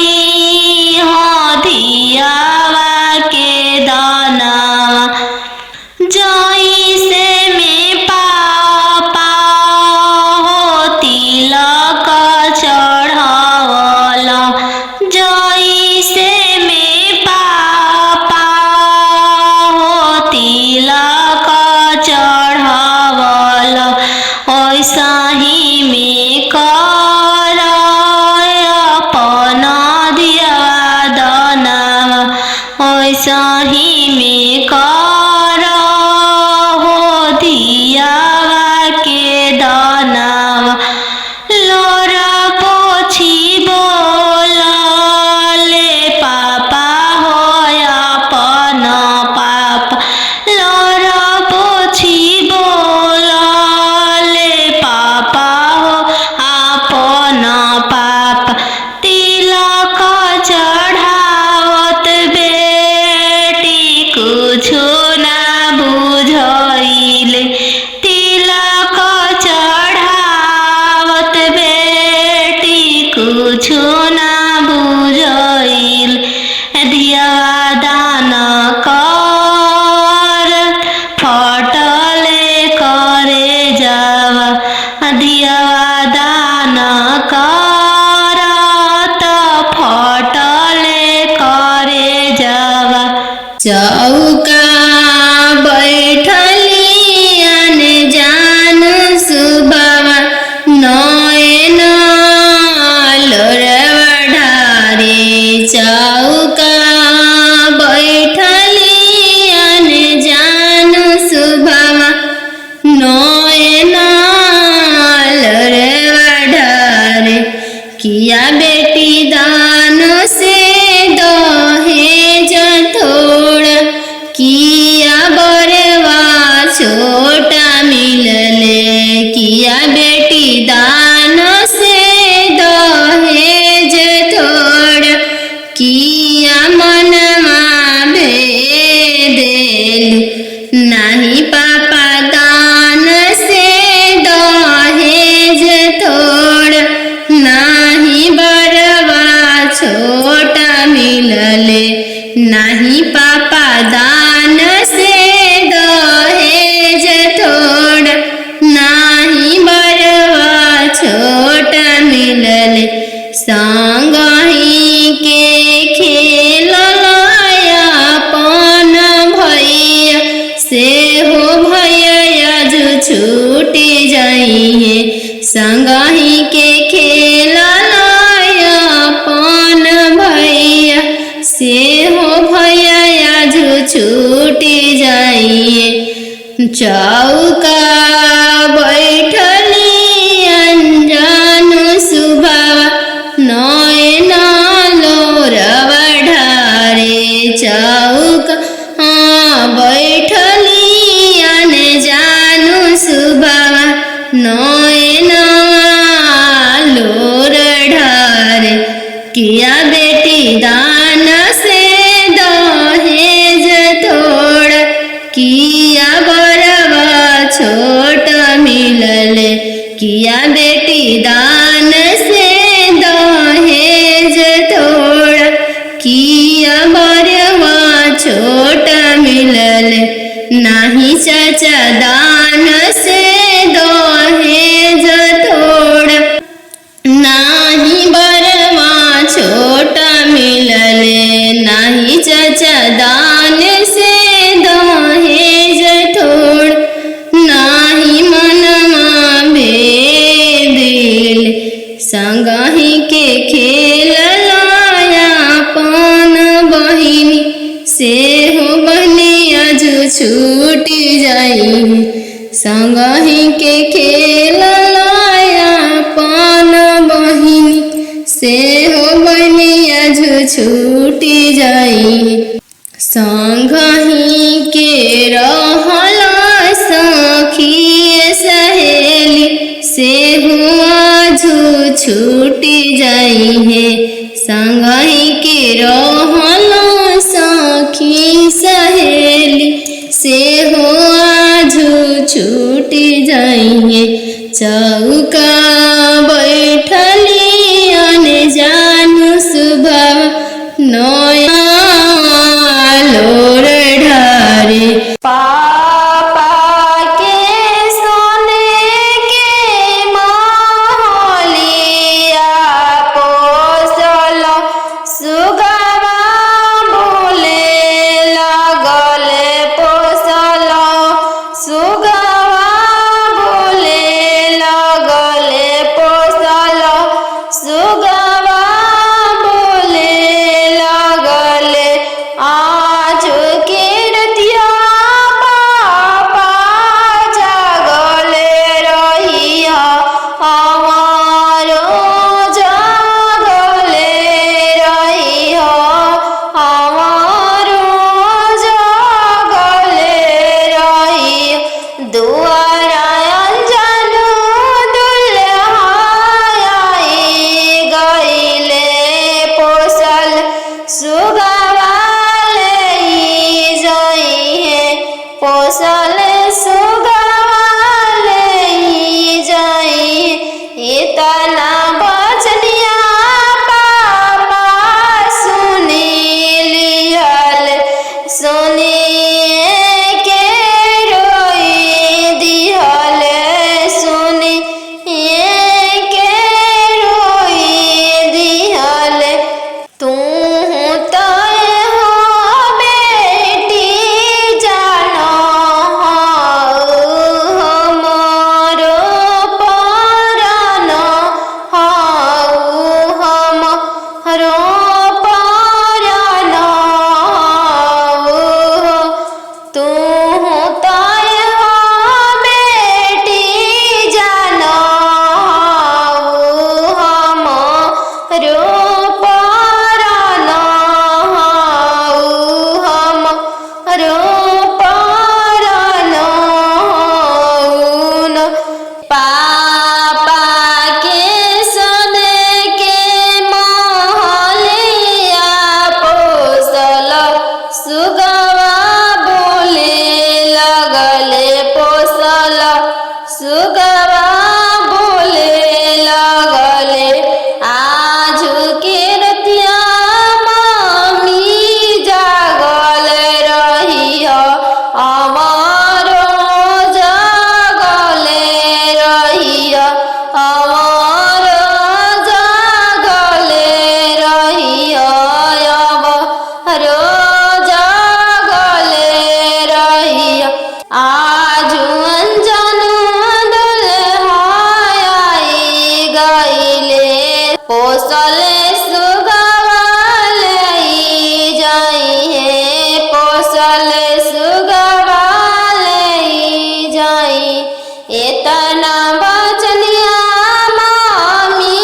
हो दियावा के दानावा जैसे में पापा हो तिलक चढ़ावला जैसे में पापा हो तिलक चढ़ावला वैसा ही में कर अपन दियावा दानावा वैसा ही में कर हो दियावा के दानावा लोरा पोछी बोलले पापा हो अपन पाप लोरा पोछी बोलले पापा हो अपन पाप तिलक चढ़ावत बेटी कुछो ना बुझाइले तिलक चढ़ावत बेटी कुछो ना बुझाइल दियावा दान कर फटले करे जावा दियावा दान कर त फटले करे जावा चौका बैठली अनजान सुबावा नयन लोरवा ढारे चौका बैठली अनजान सुबावा नयन लोरवा ढारे किया बेटी दान से दहेज थोड़ा किया बरवा छोटा मिलले किया बेटी दान से दहेज थोड़ा किया मनमा भेदेल नहीं पापा दान से दहेज थोड़ा नहीं बरवा छोटा मिलले नहीं पापा दान से दहेज थोड़ा नहीं बरवा छोटा मिलले संग ही के खेललाया अपन भैया से हो भैया जो छूटी जाइए संग ही के खेललाया अपन भैया से हो भैया जो छूटी जाइए चौका बैठली अनजान सुबावा नयन लोरवा ढारे चौका बैठली अनजान सुबावा नयन लोर ढारे किया बेटी दान से दहेज थोड़ा किया बरवा छोटा मिलले किया बेटी दान से दहेज थोड़ा किया बरवा छोटा मिलले नहीं चाचा दान से दहेज थोड़ा नहीं बरवा छोटा मिलले नहीं चाचा दान से दहेज थोड़ा नहीं मनमा भेदिल संगही के खेल लाया पान बहिनी से हो बनिया जो छूटी जाई संगही के खेल लाया पान बहिनी से हो बनिया जो छूटी जाई संगही के रहला सखी सहेली से हुआ जो छूटी जाई है संगही के रहला सखी सहेली से हुआ जो छूट जाइए। चौका बैठली अनजानु सुबह नया लोर ढारे। पापा के सोने के महलिया पोसल सुगवा बोले लगले पोसल सुगवा बोले लगले पोसल सुगवा बोले लगले आज के रतिया पापा जागले रहिया हमारो जागले रहिया हमारो जागले रहिया। दुआरा अनजानु दुल्हा आई गइले पोसल सुगवा ले जाइए पोसल सुगवा ले जाइए। इतना बचनिया पापा सुनी लिहल सुनिए के रोई दिहल सुनिए के रोई दिहल। तू तय हो बेटी जानो हमारो परानो हमारो परानो तू तय हो बेटी जानो हमारो परानो हमारो परानो। पापा के सोने के महलिया पोसल सुगवा बोले लगले पोसल सुगवा बोले लगले आज के रतिया मम्मी जागल रहिया हमारो जागले रहिया हमारो जागले रहिया हमारो जागले रहिया। आज अनजानु दुल्हा आई गइले पोसल सुगवा ले जाइए पोसल सुगवा ले जाइए। इतना बचनिया मामी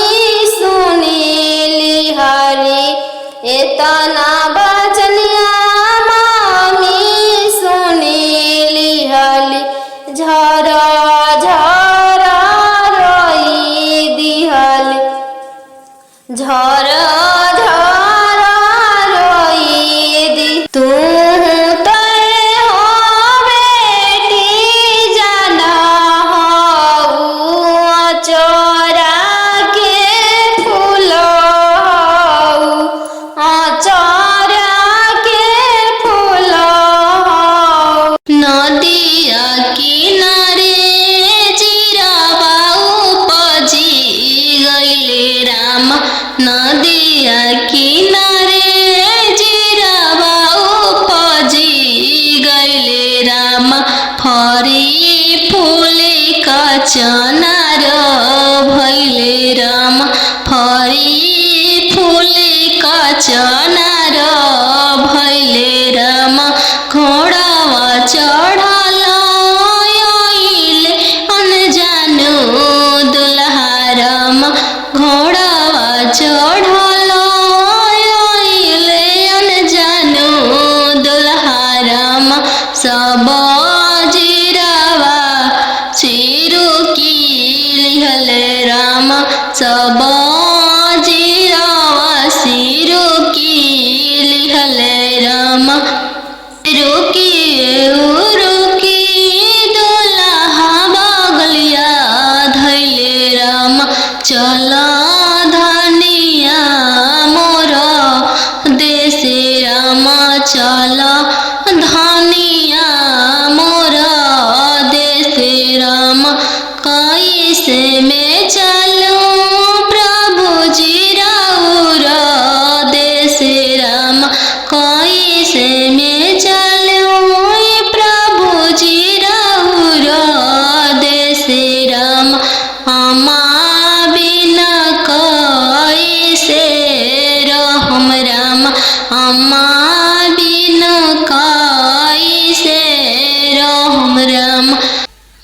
सुनी लिहारी इतना बचनिया मामी सुनी लिहाली। झरा झरा रोई दिहली झरा झरा रोई दी। तू तय हो बेटी जाना चोरा के फूल चोरा के फूल। नदिया किनारे चिरवा उपजी गइले राम नदिया किनारे चिरवा उपजी गइले राम। फरी फूले कचनार भइले राम फरी फूले कचनार भइले राम। घोड़ावा चढ़ल आइले अनजानु दुल्हा राम घोड़ावा चढ़ल आइले अनजानु दुल्हा राम। सब जिरावा चिरु की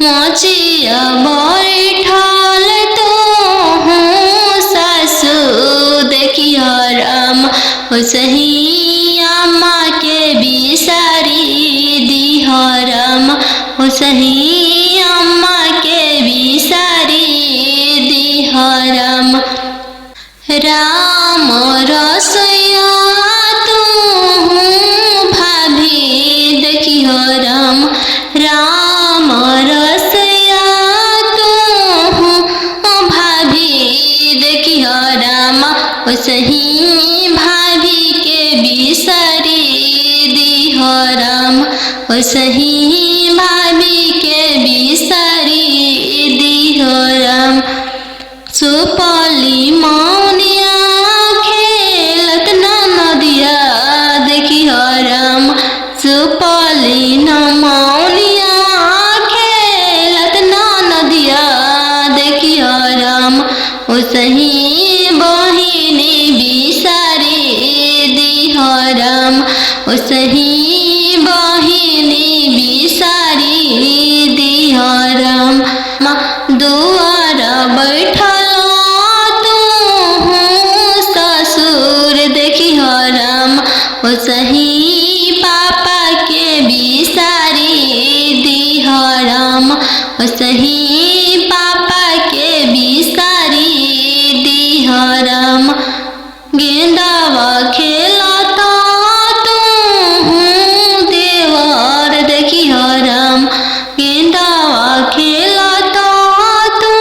मोचिया बैठल तो हूँ सासु देखियो राम ओसही अम्मा के बिसारी दिहो राम ओसही अम्मा के बिसारी दिहो राम राम रसोइया तू भाभी देखियो राम राम रसोइया तू भाभी देखियो राम ओसही भाभी के बिसारी दिहो राम ओसही भाभी के बिसारी दिहो राम सुपली मौनिया खेलत नदिया देखियो राम सुपली मौनिया खेलत नदिया देखियो राम ओसही बहिनी बिसारी दिहो राम ओसही बहिनी बिसारी दिहो राम दुआर बैठल देखियो राम ओसही पापा के बिसारी दिहो राम ओसही पापा के बिसारी दिहो राम गेंदावा खेलता तू देवर देखियो राम गेंदावा खेलता तू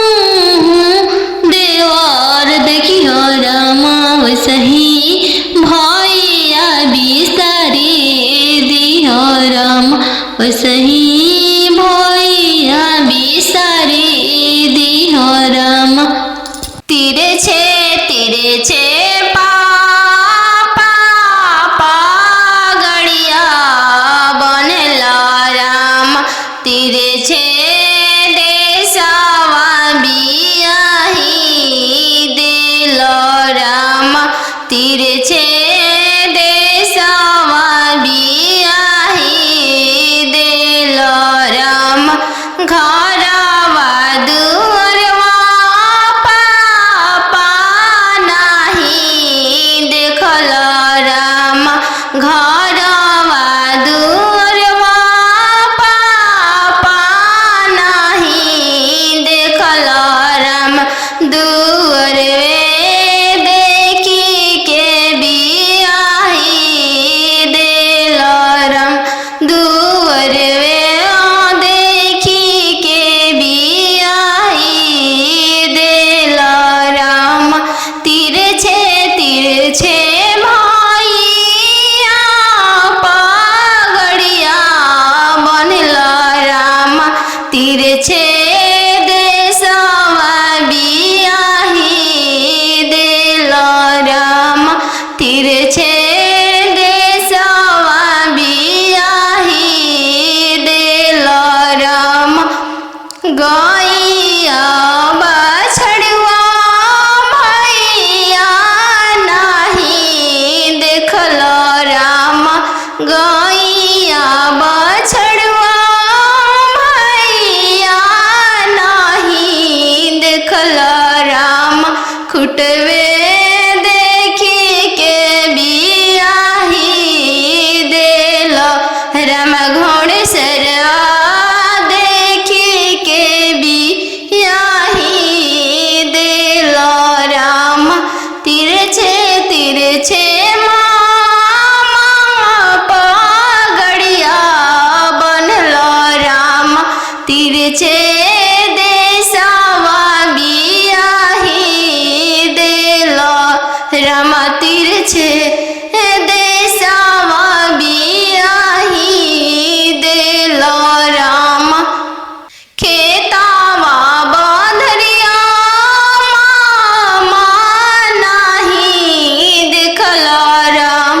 देवर देखियो राम ओसही भैया बिसारी दिहो राम ओसही भैया बिसारी दिहो राम तिरे छे पापा गड़िया बनला राम तिरे छे देशवा बियाही दिलो राम तिरे छे देशवा बियाही दिलो राम घरवा दुअरवा पापा नाही देखल राम घरवा दुअरवा पापा नाही देखल राम दुअरवे देखी के बियाही दिलो राम दुअरवे देखी के बियाही दिलो राम तिरे छे भैया पगड़िया बनला राम तिरे छे देशवा बियाही दिलो राम तिरे छे देशवा बियाही दिलो राम गैया बछड़वा भैया नाही देखल राम गैया बछड़वा भैया नाही देखल राम खुटवे देखी के बियाही दिलो राम घोड़सरवा देखी के बियाही दिलो राम तिरे छे मामा पगड़िया बनलो राम तिरे छे देशवा बियाही दिलो राम तिरे छे देशवा बियाही दिलो राम खेतावा बंधरिया मामा नाही देखल राम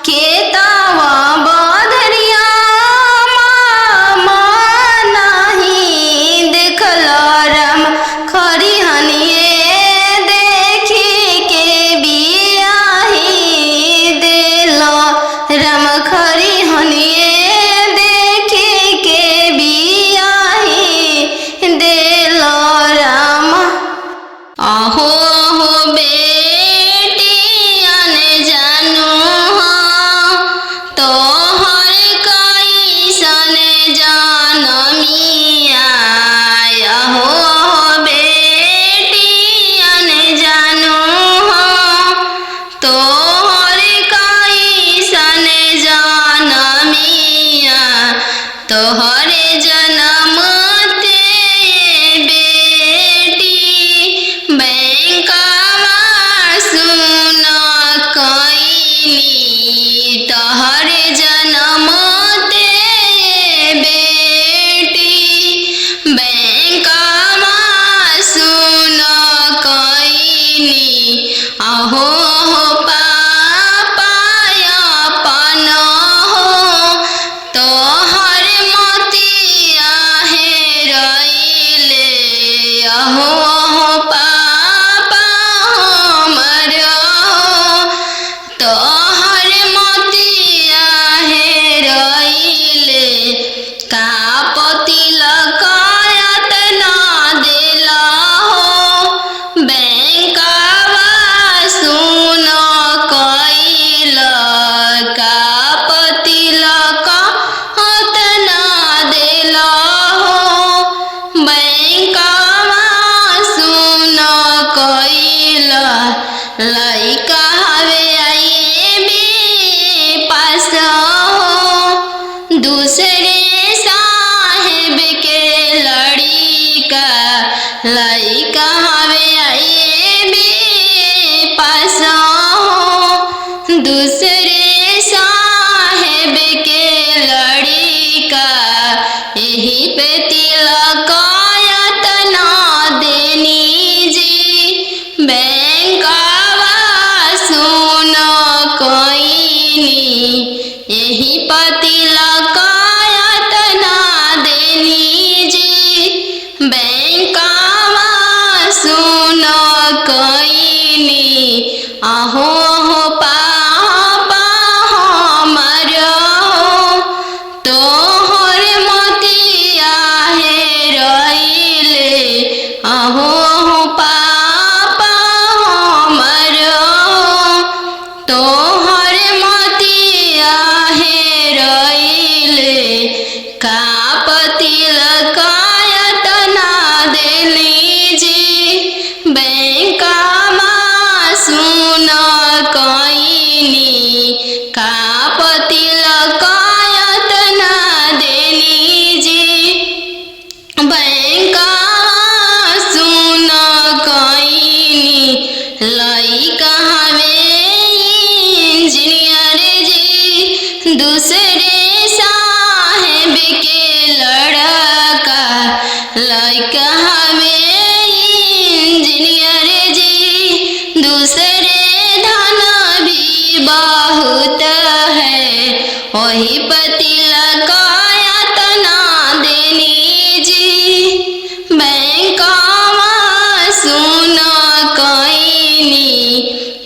खेतावा बंधरिया मामा नाही देखल राम खरिहनिए देखी के बिया अहो पापा हमरो तोहर मोतिया हेरइले का पति लकायत ना देला हो बैंकवा सुन कइल का पति लकायत ना देला हो बैंकवा सुन कइल लइका हवे आईएबी पास हो दूसरे साहेब के लड़का लइका हवे आईएबी पास हो दूसरे साहेब के लड़का यही पे तिलकायत ना देनी जी बैंकवा सुन कइनी यही पति लकायत ना देनी जी बैंकवा सुन कइनी अहो पापा हमरो तोहर मोतिया हेरइले अहो पापा हमरो तोहर मोतिया हेरइले का पति लकायत ना देली जी बैंकवा सुन कइनी का पति लकायत ना देली जी बैंकवा सुन कइनी लइका हवे इंजीनियर जी दूसरे साहेब के लड़का लइका हवे इंजीनियर जी दूसरे धन भी बहुत है वही पति लकायत ना देनी जी बैंकवा सुन कइनी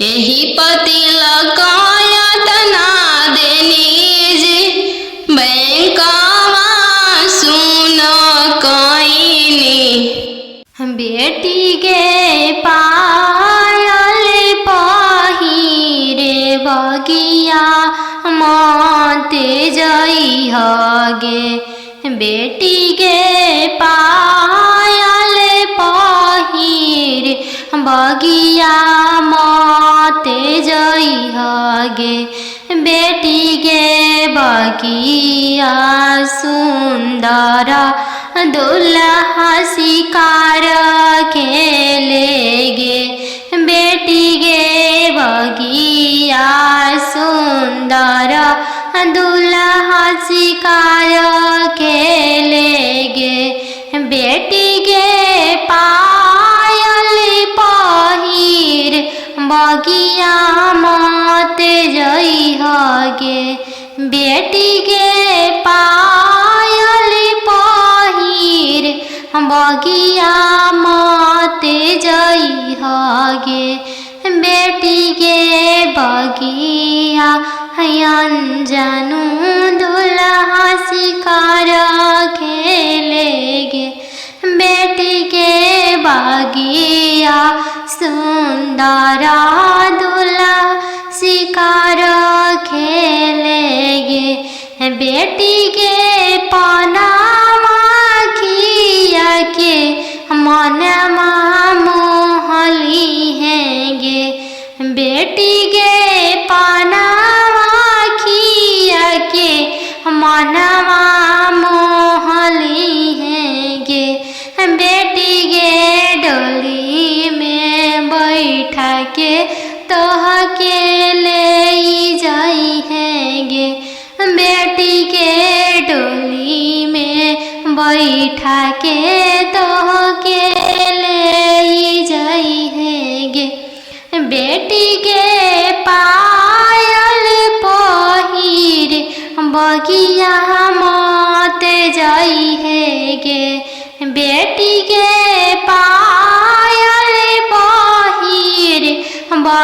यही पति लकायत ना देनी जी बैंकवा सुन कइनी बेटी के पायल पहिरे बगिया मते जई हगे बेटी के पायल पहिरे बगिया मते जई हगे बेटी के बगिया सुंदर दुल्हा शिकार खेलेगे बेटी के बगिया सुंदर दुल्हा शिकार खेलेगे बेटी के पायल पहिर बगिया मते जई हगे बेटी के पायल पहिर बगिया मते जई हगे बेटी के बगिया अनजानु दुल्हा शिकार खेलेगे बेटी के बगिया सुंदर दुल्हा शिकार खेलेगे बेटी के पनामा खिया के मनमा मोहली हैगे बेटी के पनामा खिया के मनमा मोहली हैगे बेटी के डोली में बैठा के तोह के ले जाई हैगे बेटी के डोली में बैठा के तोह के ले जाई हैगे बेटी के पायल पहिर बगिया मते जाई हैगे बेटी के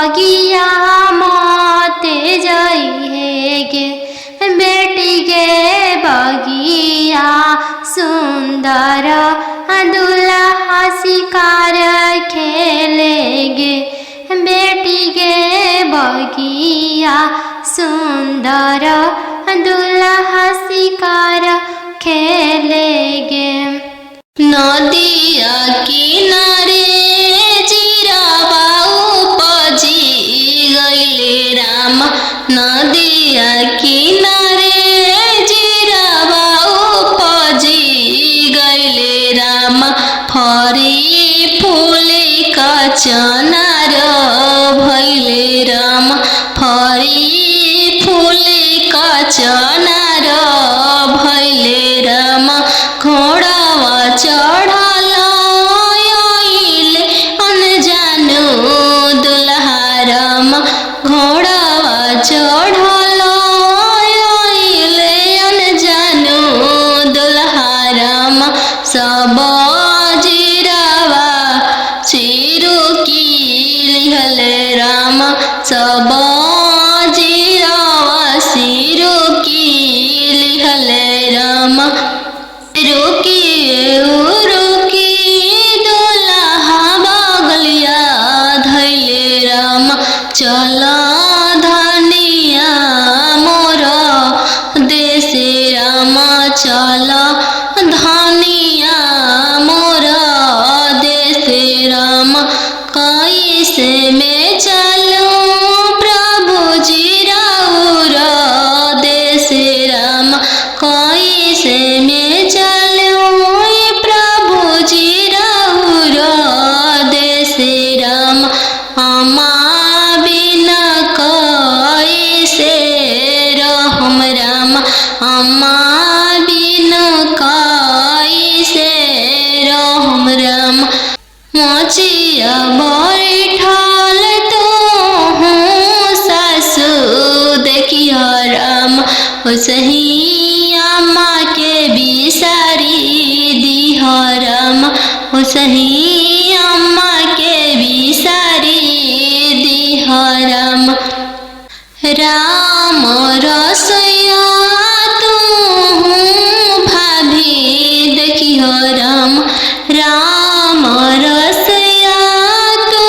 बगिया माते जाई है गे बेटी गे बगिया सुंदर दुल्हा शिकार खेलेगे बेटी गे बगिया सुंदर दुल्हा शिकार खेलेगे। नदिया किनारे जिरावा उपजी गइले राम नदिया किनारे जिरावा उपजी गइले राम फरी फूले कचनार भइले राम फरी फूले कचनार भइले राम घोड़ावा चढ़ल आइले अनजानो दुल्हा राम घोड़ावा चढ़ल आइले अनजानो दुल्हा राम सब जिरावा चिरुकी लिहले राम सब जिरावा सिरुकी लिहले राम रुकी दुल्हा बगलिया धैले राम चल धनिया मोर देशे राम चल धनिया मोर देशे राम कैसे में चलूं प्रभु जी राउर देशे राम कैसे में चलूं प्रभु जी राउर देशे राम अम्मा बिना कैसे रहम राम अम्मा बिना कैसे रहम राम मोचिया बैठल तो सासु देखिया राम सही अम्मा के बिसारी दिह राम सही अम्मा के बिसारी दिह राम राम रसैया तू भाभी देखिह राम राम रसैया तू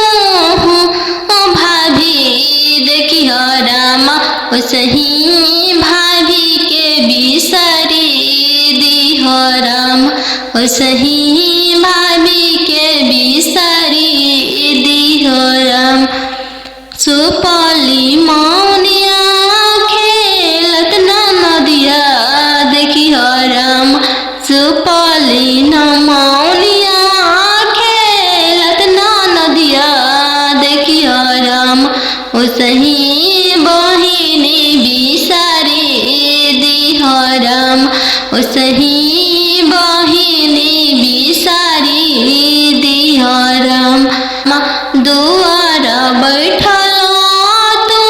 भाभी देखिह राम सही भाभी के बिसारी दिह राम सही भाभी के बिसारी दिह राम सुपली मौनिया खेलत नदिया देखिह राम सुपली मौनिया खेलत नदिया देखिह राम सही बहिनी बिसारी दिह राम सही बहिनी बिसारी दिह राम दुआर बैठल तू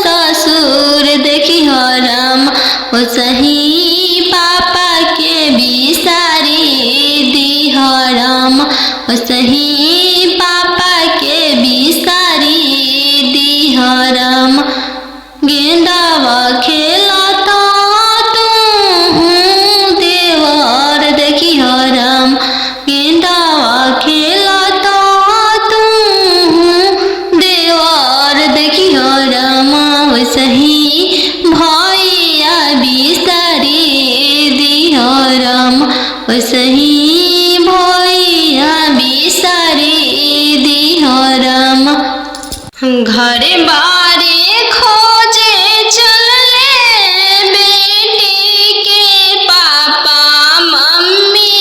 ससुर देखिह राम सही पापा के बिसारी दिह राम सही पापा के बिसारी दिह राम गेंदावा खेलता तू देवर देखिह राम गेंदावा खेलता तू देवर देखिह राम सही भैया बिसारी दिह राम सही भैया बिसारी दिह राम घरे बारे खोजे चलले बेटी के पापा मम्मी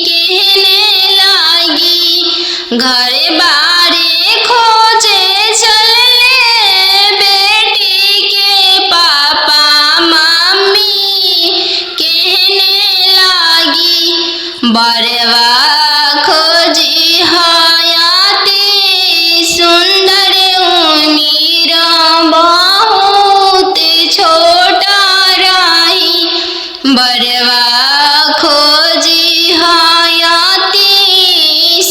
कहने लागी घरे बारे खोजे चलले बेटी के पापा मम्मी कहने लागी बरवा खोजी हयाती सुंदर उमीर बहुत छोटा रही बरवा खोजी हयाती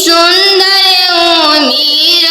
सुंदर उमीर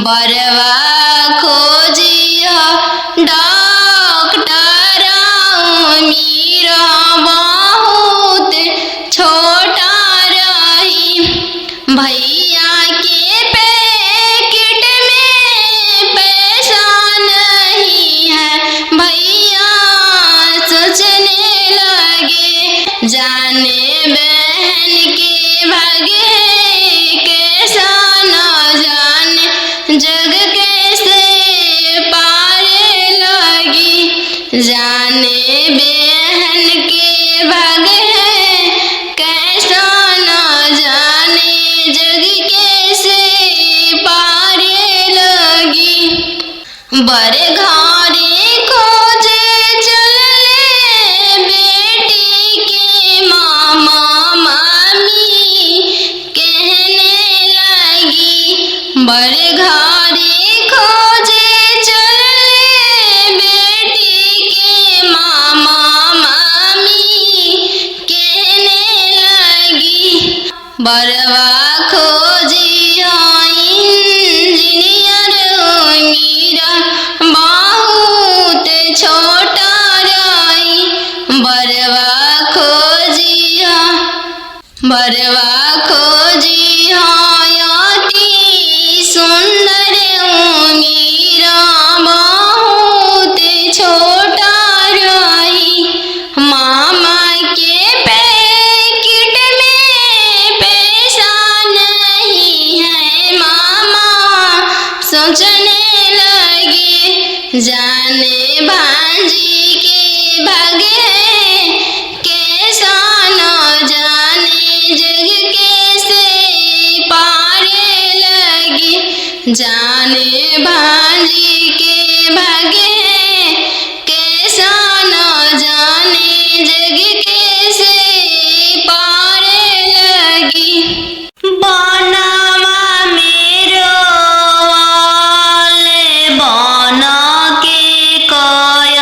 बरवा खोजिया डॉक्टर मीरा बहुत छोटा रही। भैया के पैकेट में पैसा नहीं है, भैया सोचने लगे जाने बहन के भाग्य कैसा न जाने जग कैसे पारे लगी। जाने बहन के भाग्य कैसा न जाने जग कैसे पारे लगी। बड़े घरे खोजे चले बेटी के मामा मामी कहने लगी। बड़े घरे खोजे चले बेटी के मामा मामी कहने लगी। बरवा खोजिया इंजीनियर मीरा बहुत छोटा रही। बरवा खोजिया अति सुंदर मीरा बहुत छोटा रही। मामा के पैकेट में पैसा नहीं है, मामा सोचने लगे जाने भांजी के भाग्य कैसा न जाने जग कैसे पारे लगी। जाने भांजी के भाग्य कैसा न जाने जग कैसे पारे लगी। बनवा मेरो वाले बन के कय